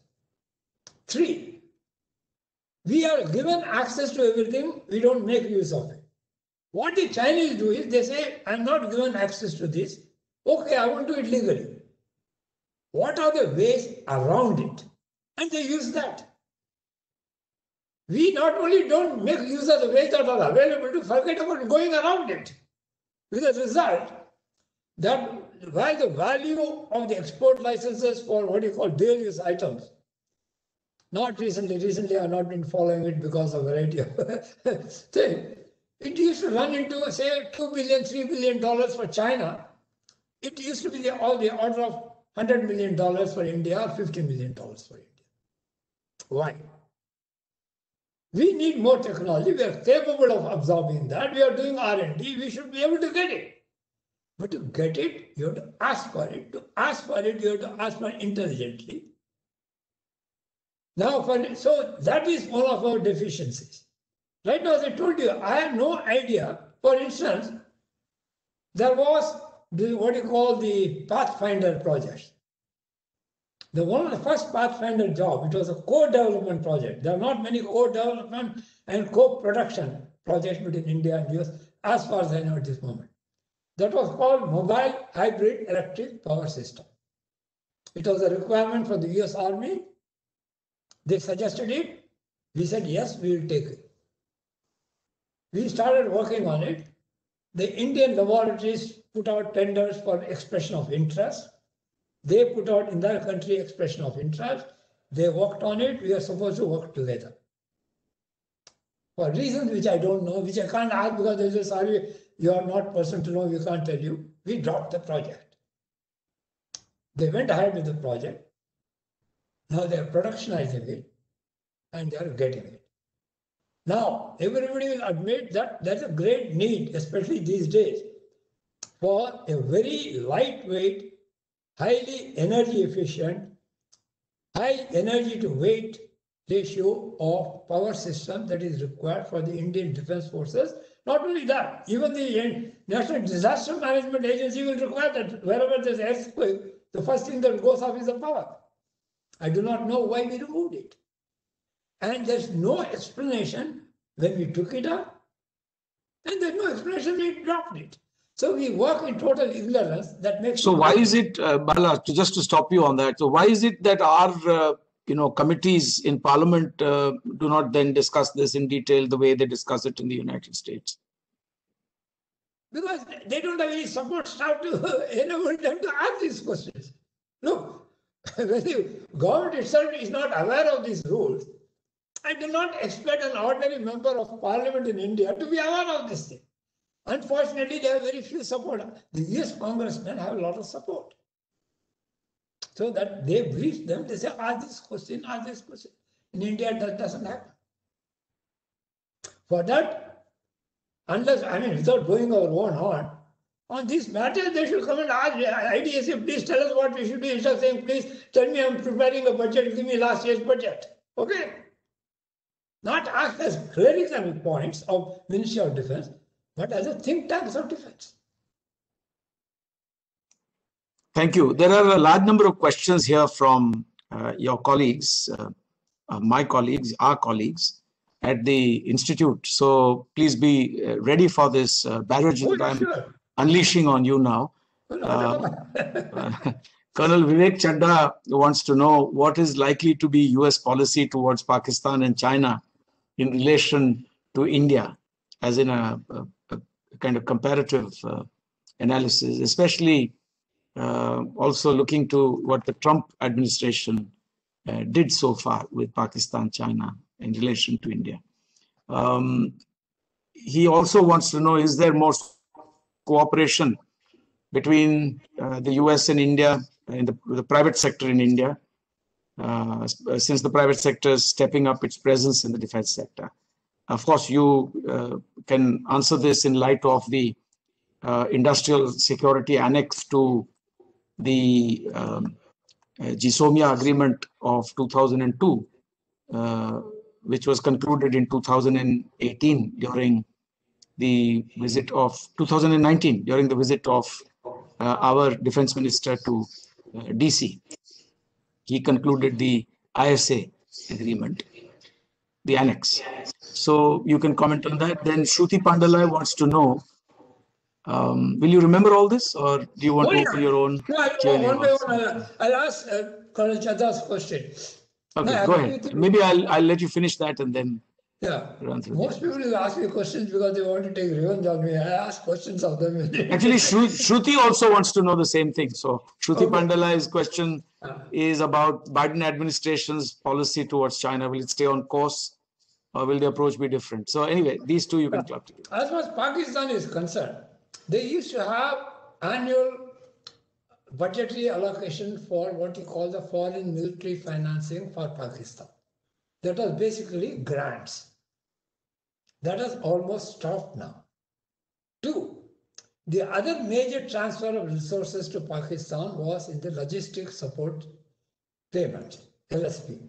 3, we are given access to everything, we don't make use of it. What the Chinese do is they say, I'm not given access to this. Okay, I want to do it legally. What are the ways around it? And they use that. We not only don't make use of the ways that are available to forget about going around it. With the result that while the value of the export licenses for what you call dual use items, not recently I've not been following it because of a variety of things. It used to run into, say, $2 billion, $3 billion for China. It used to be all the order of $100 million for India or $50 million for India. Why? We need more technology. We are capable of absorbing that. We are doing R&D. We should be able to get it. But to get it, you have to ask for it. To ask for it, you have to ask for it intelligently. Now, so that is one of our deficiencies. Right now, as I told you, I have no idea. For instance, there was what you call the Pathfinder project. One of the first Pathfinder job, it was a co-development project. There are not many co-development and co-production projects between India and US, as far as I know at this moment. That was called Mobile Hybrid Electric Power System. It was a requirement for the US Army. They suggested it. We said, yes, we will take it. We started working on it. The Indian laboratories put out tenders for expression of interest. They put out in their country expression of interest. They worked on it. We are supposed to work together. For reasons which I don't know, which I can't ask because they say, sorry, you are not person to know, we can't tell you. We dropped the project. They went ahead with the project. Now they are productionizing it and they are getting it. Now, everybody will admit that there's a great need, especially these days, for a very lightweight, highly energy efficient, high energy to weight ratio of power system that is required for the Indian Defence Forces. Not only that, even the National Disaster Management Agency will require that wherever there's earthquake, the first thing that goes off is the power. I do not know why we removed it. And there's no explanation when we took it up, and there's no explanation when we dropped it. So we work in total ignorance that makes. So why is it, Bala, just to stop you on that, so why is it that our committees in Parliament do not then discuss this in detail the way they discuss it in the United States? Because they don't have any support staff to enable them to ask these questions. Look, when the government itself is not aware of these rules, I do not expect an ordinary member of Parliament in India to be aware of this thing. Unfortunately, there are very few supporters. The US congressmen have a lot of support. So that they brief them, they say, ask this question, ask this question. In India, that doesn't happen. For that, unless, without going our own horn, on this matter, they should come and ask IDSA, please tell us what we should do. Instead of saying, please tell me I'm preparing a budget, give me last year's budget. Okay? Not ask as clerical points of Ministry of Defense, but as a think tank of defense. Thank you. There are a large number of questions here from your colleagues, my colleagues, our colleagues at the Institute. So please be ready for this barrage that I'm unleashing on you now. Colonel Vivek Chadha wants to know what is likely to be US policy towards Pakistan and China in relation to India, as in a kind of comparative analysis, especially also looking to what the Trump administration did so far with Pakistan, China in relation to India. He also wants to know, is there more cooperation between the US and India in the private sector in India, since the private sector is stepping up its presence in the defense sector? Of course, you can answer this in light of the industrial security annex to the GSOMIA agreement of 2002, which was concluded in 2018 during the visit of 2019, during the visit of our defense minister to DC. He concluded the ISA agreement, the annex. So you can comment on that. Then Shruti Pandalai wants to know, will you remember all this, or do you want to open your own? No, one by one. I'll ask Colonel Chadda's question. Okay, go ahead. Maybe I'll let you finish that and then run through. Most people will ask me questions because they want to take revenge on me. I ask questions of them. Actually, Shruti also wants to know the same thing. So Shruti Pandalai's question is about Biden administration's policy towards China. Will it stay on course, or will the approach be different? So anyway, these two you can club together. As far as Pakistan is concerned, they used to have annual budgetary allocation for what you call the foreign military financing for Pakistan. That was basically grants. That has almost stopped now. 2, the other major transfer of resources to Pakistan was in the logistics support payment, LSP.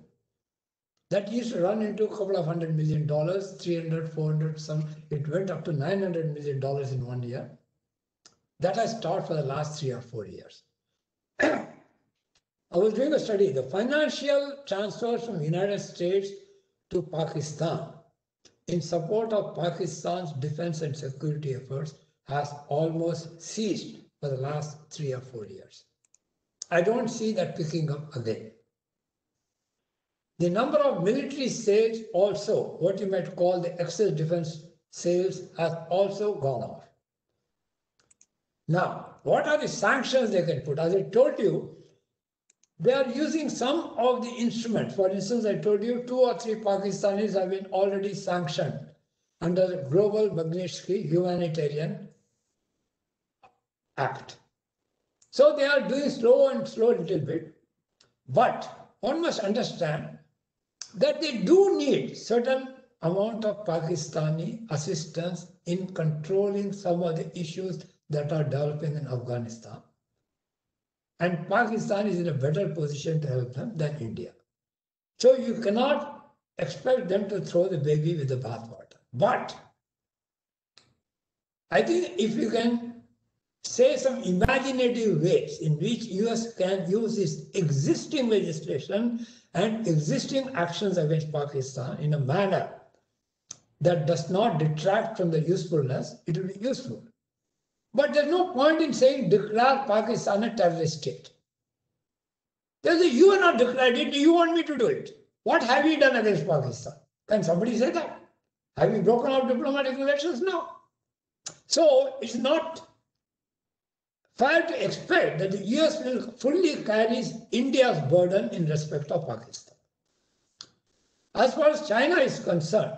That used to run into a couple of $100 million, 300, 400, some. It went up to $900 million in 1 year. That has stopped for the last 3 or 4 years. I was doing a study. The financial transfers from the United States to Pakistan in support of Pakistan's defense and security efforts has almost ceased for the last 3 or 4 years. I don't see that picking up again. The number of military sales also, what you might call the excess defense sales, has also gone off. Now, what are the sanctions they can put? As I told you, they are using some of the instruments. For instance, I told you 2 or 3 Pakistanis have been already sanctioned under the Global Magnitsky Humanitarian Act. So they are doing slow a little bit. But one must understand that they do need certain amount of Pakistani assistance in controlling some of the issues that are developing in Afghanistan. And Pakistan is in a better position to help them than India. So you cannot expect them to throw the baby with the bathwater. But I think if you can say some imaginative ways in which US can use this existing legislation and existing actions against Pakistan in a manner that does not detract from the usefulness, it will be useful. But there's no point in saying declare Pakistan a terrorist state. There's a, you are not declared it, you want me to do it. What have you done against Pakistan? Can somebody say that? Have you broken out diplomatic relations? No. So it's not fair to expect that the US will fully carry India's burden in respect of Pakistan. As far as China is concerned,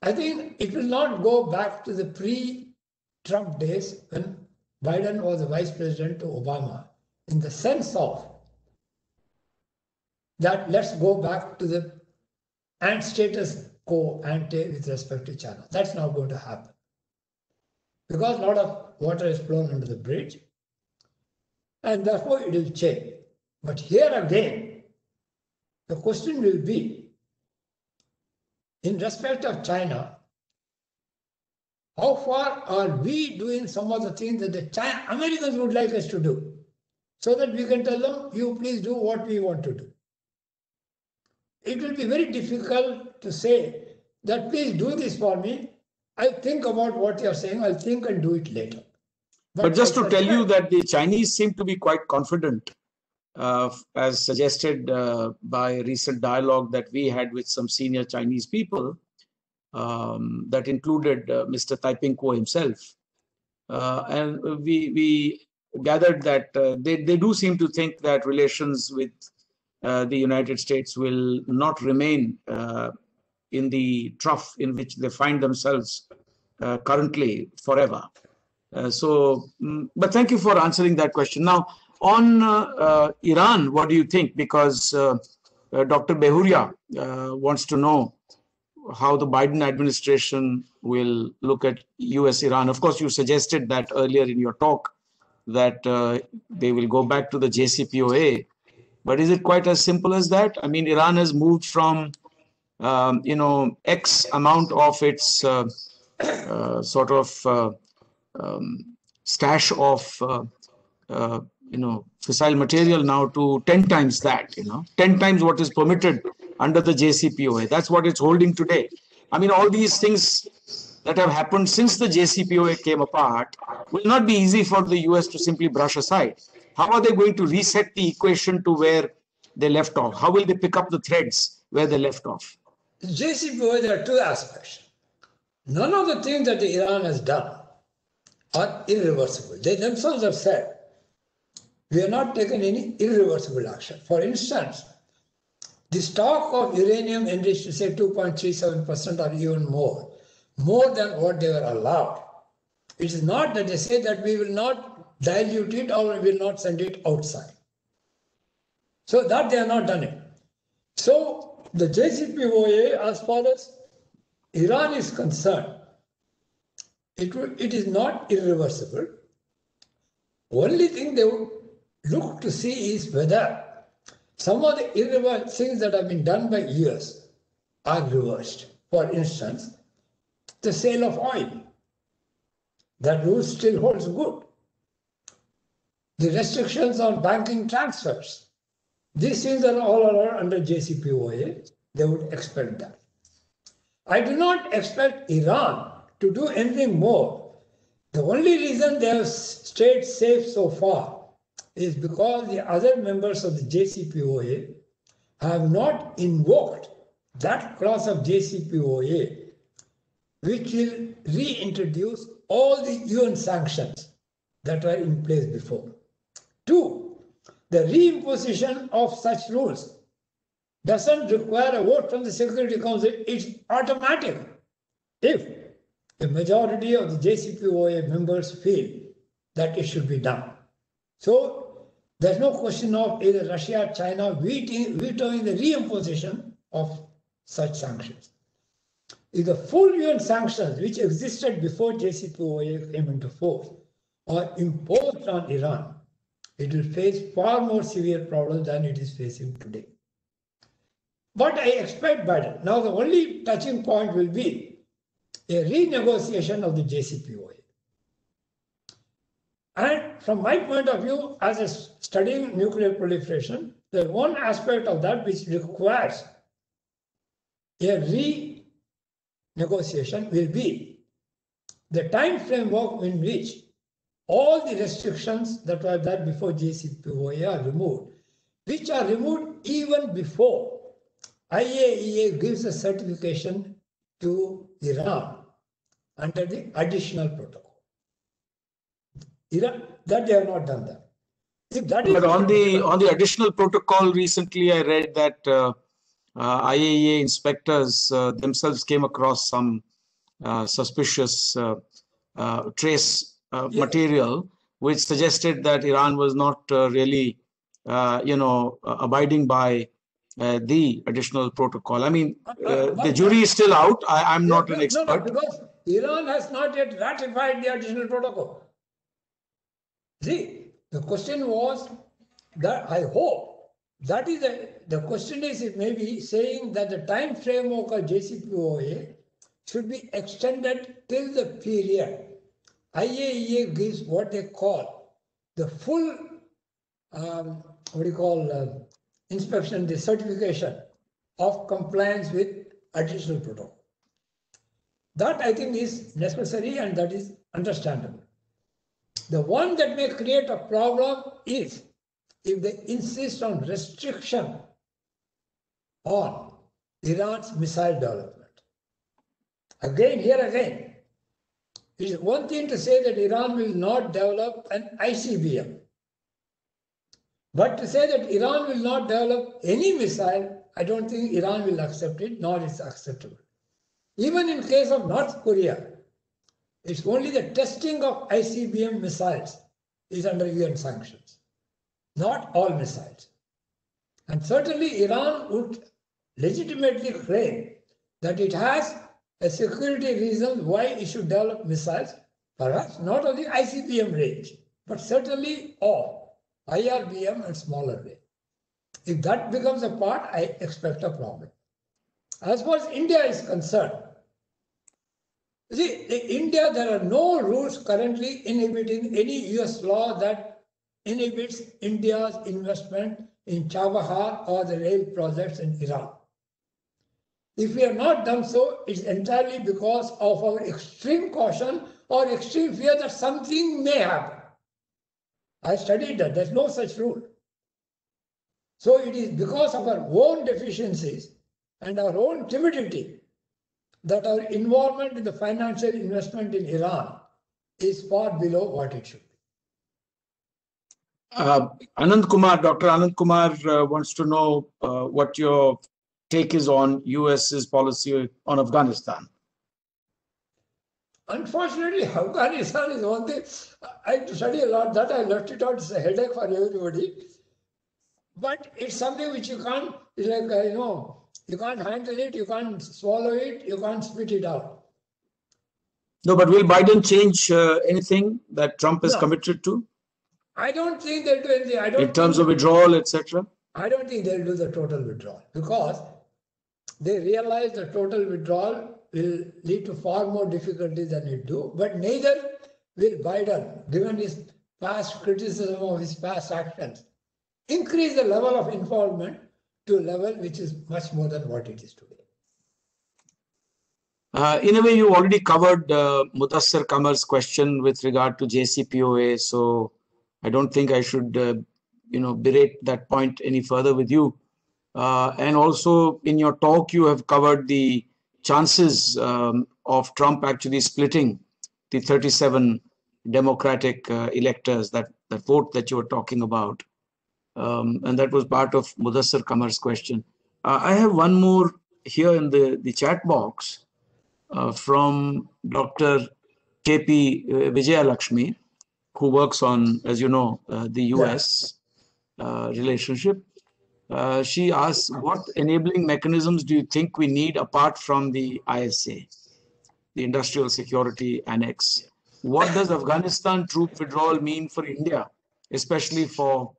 I think it will not go back to the pre-Trump days when Biden was the vice president to Obama, in the sense of that let's go back to the status quo ante with respect to China. That's not going to happen. Because a lot of water is flown under the bridge, and therefore it will change. But here again, the question will be, in respect of China, how far are we doing some of the things that the Americans would like us to do, so that we can tell them, you please do what we want to do. It will be very difficult to say that please do this for me. I'll think about what you're saying. I'll think and do it later. But just to tell you that the Chinese seem to be quite confident, as suggested by a recent dialogue that we had with some senior Chinese people, that included Mr. Taiping Kuo himself. And we gathered that they do seem to think that relations with the United States will not remain in the trough in which they find themselves currently forever. But thank you for answering that question. Now, on Iran, what do you think? Because Dr. Behuria wants to know how the Biden administration will look at US-Iran. Of course, you suggested that earlier in your talk that they will go back to the JCPOA. But is it quite as simple as that? I mean, Iran has moved from, X amount of its stash of fissile material now to 10 times that, 10 times what is permitted under the JCPOA. That's what it's holding today. I mean, all these things that have happened since the JCPOA came apart will not be easy for the US to simply brush aside. How are they going to reset the equation to where they left off? How will they pick up the threads where they left off? JCPOA, there are two aspects. None of the things that Iran has done are irreversible. They themselves have said, we have not taken any irreversible action. For instance, the stock of uranium enriched to say 2.37% or even more than what they were allowed. It is not that they say that we will not dilute it or we will not send it outside. So that they have not done it. So the JCPOA, as far as Iran is concerned, it is not irreversible. Only thing they would look to see is whether some of the irreversible things that have been done by US are reversed. For instance, the sale of oil. That rule still holds good. The restrictions on banking transfers. These things are all under JCPOA. They would expect that. I do not expect Iran to do anything more. The only reason they have stayed safe so far is because the other members of the JCPOA have not invoked that clause of JCPOA which will reintroduce all the UN sanctions that were in place before. Two, the reimposition of such rules doesn't require a vote from the Security Council. It's automatic if the majority of the JCPOA members feel that it should be done. So there's no question of either Russia or China vetoing the reimposition of such sanctions. If the full UN sanctions which existed before JCPOA came into force are imposed on Iran, it will face far more severe problems than it is facing today. But I expect Biden. Now the only touching point will be a renegotiation of the JCPOA. And from my point of view, as a studying nuclear proliferation, there's one aspect of that which requires a renegotiation will be the time framework in which all the restrictions that were there before JCPOA are removed, which are removed even before IAEA gives a certification to Iran under the additional protocol. Iran, that they have not done that. But on the additional protocol, recently I read that IAEA inspectors themselves came across some suspicious trace material, which suggested that Iran was not really, abiding by the additional protocol. I mean, the jury is still out. I'm not an expert. No, because Iran has not yet ratified the additional protocol. See, the question was that I hope that is the question is it may be saying that the time framework of JCPOA should be extended till the period IAEA gives what they call the full inspection, the certification of compliance with additional protocol. That I think is necessary and that is understandable. The one that may create a problem is if they insist on restriction on Iran's missile development. Again, It is one thing to say that Iran will not develop an ICBM. But to say that Iran will not develop any missile, I don't think Iran will accept it, nor is it acceptable. Even in case of North Korea, it's only the testing of ICBM missiles is under UN sanctions, not all missiles. And certainly Iran would legitimately claim that it has a security reason why it should develop missiles, perhaps not of the ICBM range, but certainly of IRBM and smaller range. If that becomes a part, I expect a problem. As far as India is concerned, see, in India, there are no rules currently inhibiting any US law that inhibits India's investment in Chabahar or the rail projects in Iran. If we have not done so, it's entirely because of our extreme caution or extreme fear that something may happen. I studied that, there's no such rule. So it is because of our own deficiencies and our own timidity that our involvement in the financial investment in Iran is far below what it should be. Anand Kumar, Dr. Anand Kumar wants to know what your take is on US's policy on Afghanistan. Unfortunately, Afghanistan is one thing I study a lot. That I left it out. It's a headache for everybody. But it's something which you can't, like, you can't handle it, you can't swallow it, you can't spit it out. No, but will Biden change anything that Trump is committed to? I don't think they'll do anything. In terms of withdrawal, etc.? I don't think they'll do the total withdrawal because they realize the total withdrawal will lead to far more difficulties than it do. But neither will Biden, given his past criticism of his past actions, increase the level of involvement to a level which is much more than what it is today. In a way, you already covered Mudassar Kamar's question with regard to JCPOA, so I don't think I should, berate that point any further with you. And also, in your talk, you have covered the chances of Trump actually splitting the 37 Democratic electors, that vote that you were talking about. And that was part of Mudassar Kamar's question. I have one more here in the chat box from Dr. KP Vijayalakshmi, who works on, as you know, the US relationship. She asks, what enabling mechanisms do you think we need apart from the ISA, the Industrial Security Annex? What does Afghanistan troop withdrawal mean for India, especially for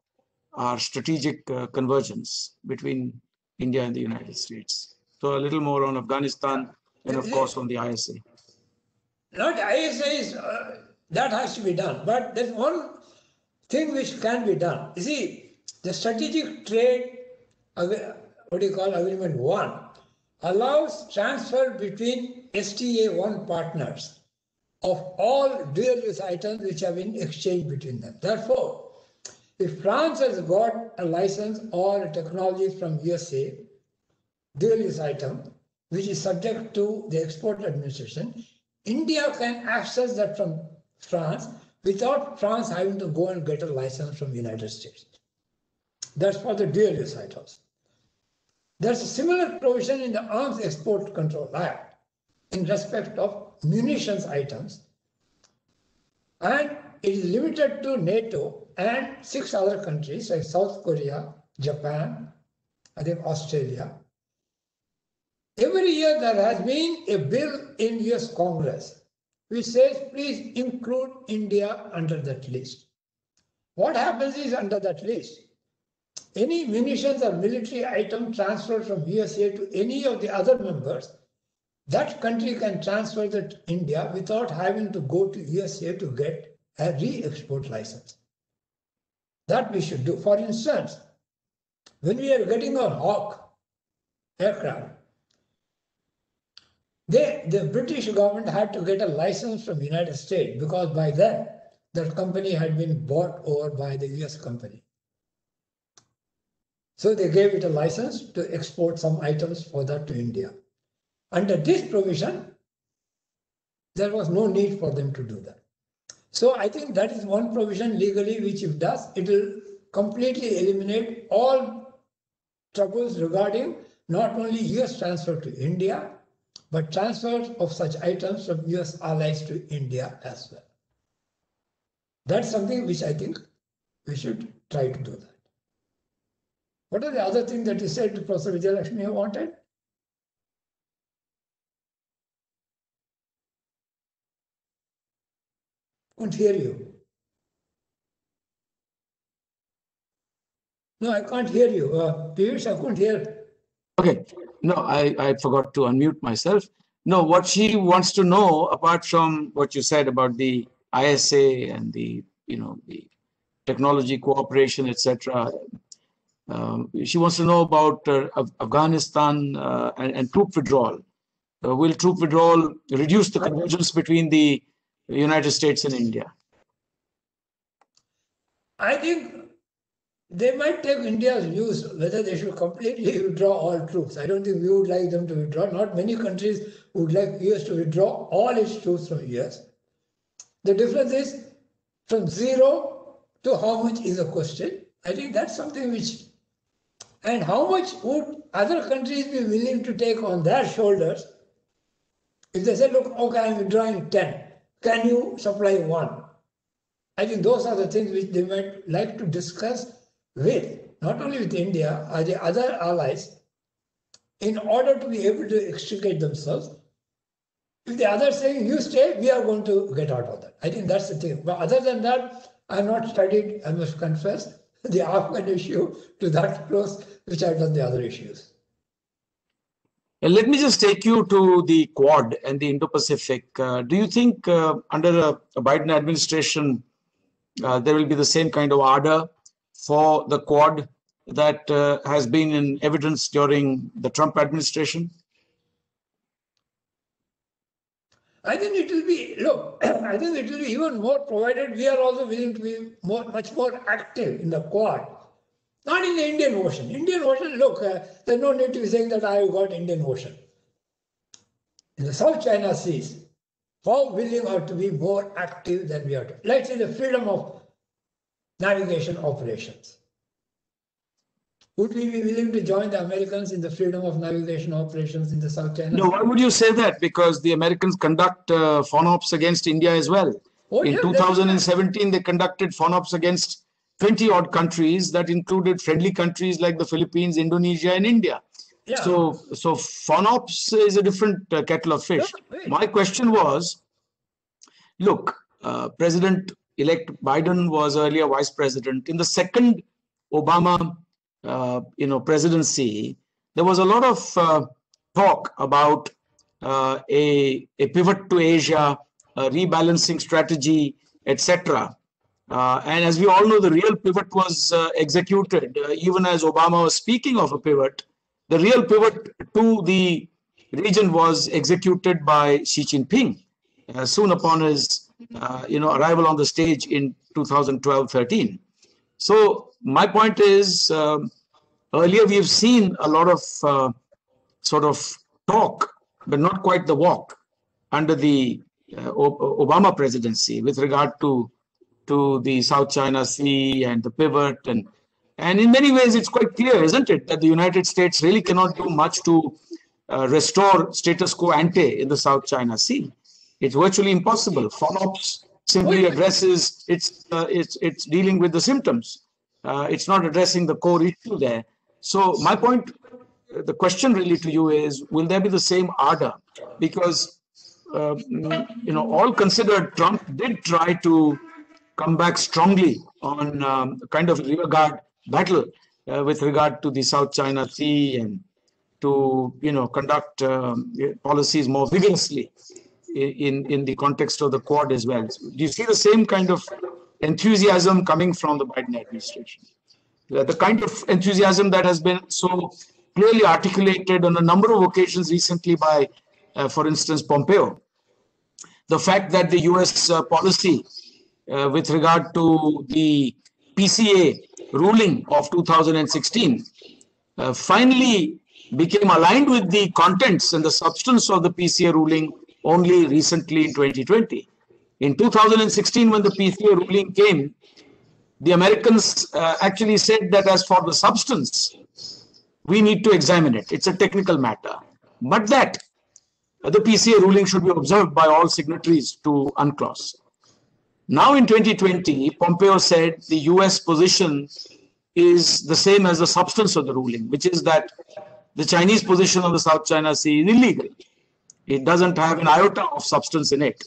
our strategic convergence between India and the United States? So a little more on Afghanistan and, of course, on the ISA. Not ISA is, that has to be done. But there's one thing which can be done. You see, the strategic trade, Agreement 1, allows transfer between STA1 partners of all dual-use items which have been exchanged between them. Therefore, if France has got a license or a technology from USA, dual-use item, which is subject to the export administration, India can access that from France without France having to go and get a license from the United States. That's for the dual-use items. There's a similar provision in the Arms Export Control Act in respect of munitions items, and it is limited to NATO and 6 other countries like South Korea, Japan, I think Australia. Every year there has been a bill in US Congress which says please include India under that list. What happens is, under that list, any munitions or military item transferred from USA to any of the other members, that country can transfer that to India without having to go to USA to get a re-export license. That we should do. For instance, when we are getting a Hawk aircraft, the British government had to get a license from the United States because by then that company had been bought over by the US company. So they gave it a license to export some items for that to India. Under this provision, there was no need for them to do that. So I think that is one provision legally which if does, it will completely eliminate all troubles regarding not only US transfer to India, but transfers of such items from US allies to India as well. That's something which I think we should try to do that. What are the other things that you said, Professor Vijayalakshmi, you wanted? Couldn't hear you. No, I can't hear you. Piyush, I couldn't hear. Okay. No, I forgot to unmute myself. No, what she wants to know, apart from what you said about the ISA and the technology cooperation, etc., she wants to know about Afghanistan and troop withdrawal. Will troop withdrawal reduce the convergence between the United States and India? I think they might take India's views whether they should completely withdraw all troops. I don't think we would like them to withdraw. Not many countries would like US to withdraw all its troops from US. The difference is from zero to how much is a question. I think that's something which, and how much would other countries be willing to take on their shoulders if they say, look, okay, I'm withdrawing 10. Can you supply 1? I think those are the things which they might like to discuss with, not only with India, or the other allies, in order to be able to extricate themselves. If the other saying, you stay, we are going to get out of that. I think that's the thing. But other than that, I have not studied, I must confess, the Afghan issue to that close, which I've done the other issues. Let me just take you to the Quad and the Indo-Pacific. Do you think under a Biden administration, there will be the same kind of ardor for the Quad that has been in evidence during the Trump administration? I think it will be, look, I think it will be even more provided we are also willing to be much more active in the Quad. Not in the Indian Ocean. Indian Ocean, look, there's no need to be saying that I've got Indian Ocean. In the South China Seas, how willing are to be more active than we are to? Let's say the freedom of navigation operations. Would we be willing to join the Americans in the freedom of navigation operations in the South China Sea? No, why would you say that? Because the Americans conduct FONOPs against India as well. Oh, in yeah, 2017, they conducted FONOPs against 20-odd countries that included friendly countries like the Philippines, Indonesia, and India. Yeah. So FONOPs is a different kettle of fish. My question was, look, President-elect Biden was earlier vice president. In the second Obama presidency, there was a lot of talk about a pivot to Asia, a rebalancing strategy, etc. And as we all know, the real pivot was executed. Even as Obama was speaking of a pivot, the real pivot to the region was executed by Xi Jinping soon upon his arrival on the stage in 2012-13. So my point is, earlier we have seen a lot of sort of talk, but not quite the walk under the Obama presidency with regard to the South China Sea and the pivot. And in many ways, it's quite clear, isn't it, that the United States really cannot do much to restore status quo ante in the South China Sea. It's virtually impossible. FONOPS simply addresses, it's dealing with the symptoms. It's not addressing the core issue there. So my point, the question really to you is, will there be the same ardor? Because, all considered, Trump did try to come back strongly on kind of rearguard battle with regard to the South China Sea and to, conduct policies more vigorously in the context of the Quad as well. So do you see the same kind of enthusiasm coming from the Biden administration? The kind of enthusiasm that has been so clearly articulated on a number of occasions recently by, for instance, Pompeo. The fact that the US policy with regard to the PCA ruling of 2016 finally became aligned with the contents and the substance of the PCA ruling only recently in 2020. In 2016, when the PCA ruling came, the Americans actually said that as for the substance, we need to examine it. It's a technical matter. But that the PCA ruling should be observed by all signatories to UNCLOS. Now in 2020, Pompeo said the US position is the same as the substance of the ruling, which is that the Chinese position on the South China Sea is illegal. It doesn't have an iota of substance in it.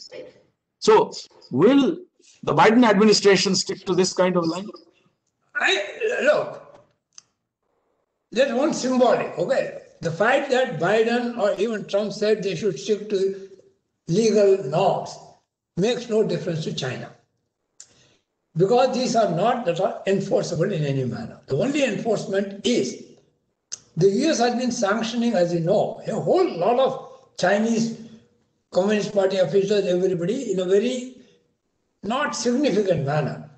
So will the Biden administration stick to this kind of line? Look, there's one symbolic, okay? The fact that Biden or even Trump said they should stick to legal norms makes no difference to China. Because these are not that are enforceable in any manner. The only enforcement is the US has been sanctioning, as you know, a whole lot of Chinese Communist Party officials, everybody, in a very not significant manner.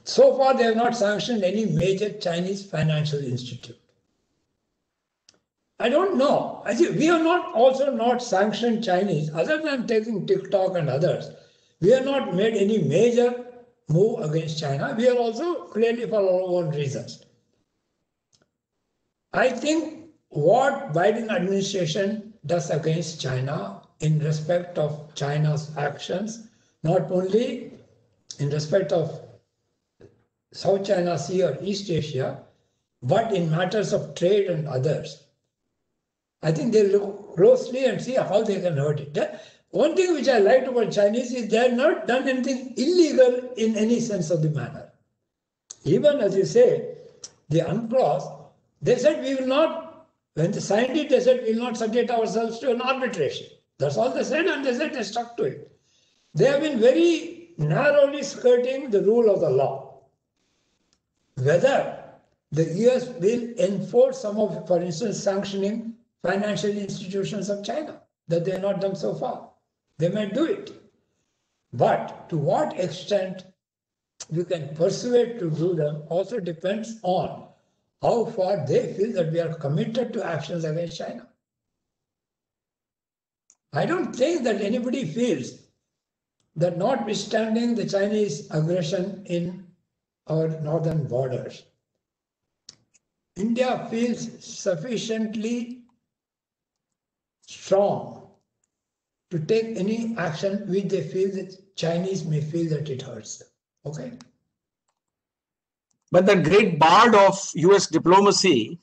So far, they have not sanctioned any major Chinese financial institute. I don't know. I think we have not also not sanctioned Chinese, other than taking TikTok and others. We have not made any major move against China. We are also clearly for our own reasons. I think what Biden administration does against China in respect of China's actions, not only in respect of South China Sea or East Asia, but in matters of trade and others. I think they look closely and see how they can hurt it. One thing which I liked about Chinese is they have not done anything illegal in any sense of the manner. Even as you say, the UNCLOS, they said we will not, when they signed it, they said we will not subject ourselves to an arbitration. That's all they said, and they said they stuck to it. They have been very narrowly skirting the rule of the law. Whether the US will enforce some of, for instance, sanctioning financial institutions of China, that they have not done so far. They might do it. But to what extent we can persuade to do them also depends on how far they feel that we are committed to actions against China. I don't think that anybody feels that notwithstanding the Chinese aggression in our northern borders, India feels sufficiently strong to take any action which they feel that Chinese may feel that it hurts them. Okay? But the great bard of US diplomacy,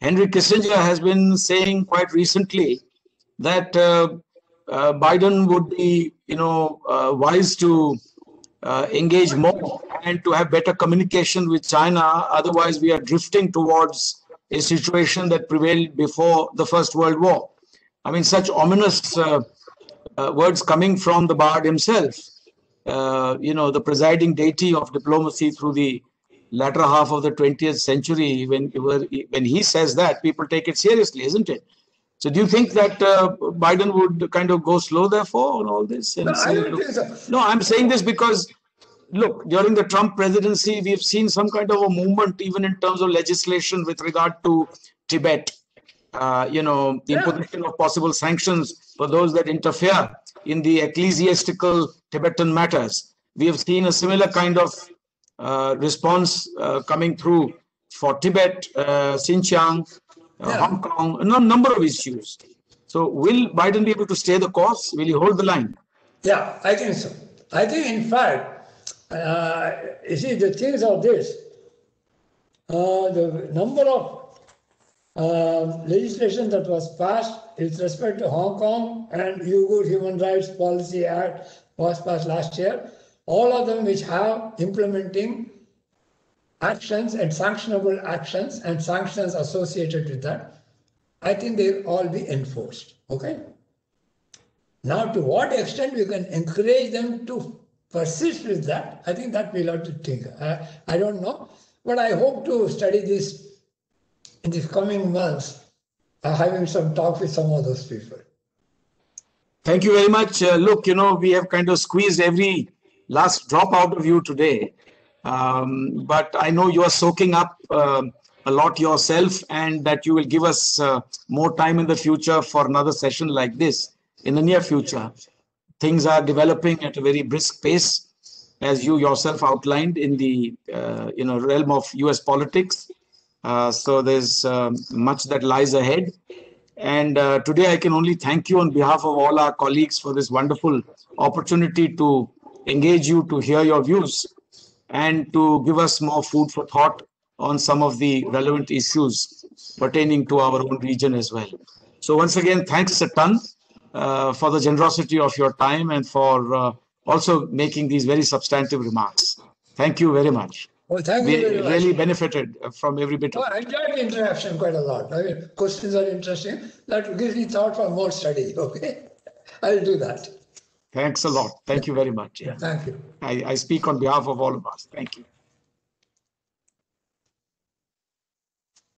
Henry Kissinger, has been saying quite recently that Biden would be, wise to engage more and to have better communication with China. Otherwise, we are drifting towards a situation that prevailed before the First World War. I mean, such ominous words coming from the bard himself, the presiding deity of diplomacy through the latter half of the 20th century. When he says that, people take it seriously, isn't it? So do you think that Biden would kind of go slow, therefore, on all this? And I don't think so. No, I'm saying this because, look, during the Trump presidency, we've seen some kind of a movement, even in terms of legislation with regard to Tibet, the imposition of possible sanctions for those that interfere in the ecclesiastical Tibetan matters. We have seen a similar kind of response coming through for Tibet, Xinjiang, Hong Kong, a number of issues. So will Biden be able to stay the course? Will he hold the line? Yeah, I think so. I think, in fact, you see, the things are this. The number of legislation that was passed with respect to Hong Kong and Uyghur Human Rights Policy Act was passed last year. All of them which have implementing actions and sanctionable actions and sanctions associated with that, I think they'll all be enforced. Okay? Now, to what extent we can encourage them to persist with that, I think that we'll have to think. I don't know, but I hope to study this in the coming months, having some talk with some of those people. Thank you very much. Look, we have kind of squeezed every last drop out of you today. But I know you are soaking up a lot yourself, and that you will give us more time in the future for another session like this. in the near future. Things are developing at a very brisk pace, as you yourself outlined in the realm of US politics. So there's much that lies ahead. And today I can only thank you on behalf of all our colleagues for this wonderful opportunity to engage you, to hear your views, and to give us more food for thought on some of the relevant issues pertaining to our own region as well. So once again, thanks a ton for the generosity of your time and for also making these very substantive remarks. Thank you very much. Well, thank you very much. Really benefited from every bit of it. I enjoyed the interaction quite a lot. I mean, questions are interesting. That gives me thought for more study. Okay, I'll do that. Thanks a lot. Thank you very much. Yeah. Thank you. I speak on behalf of all of us. Thank you.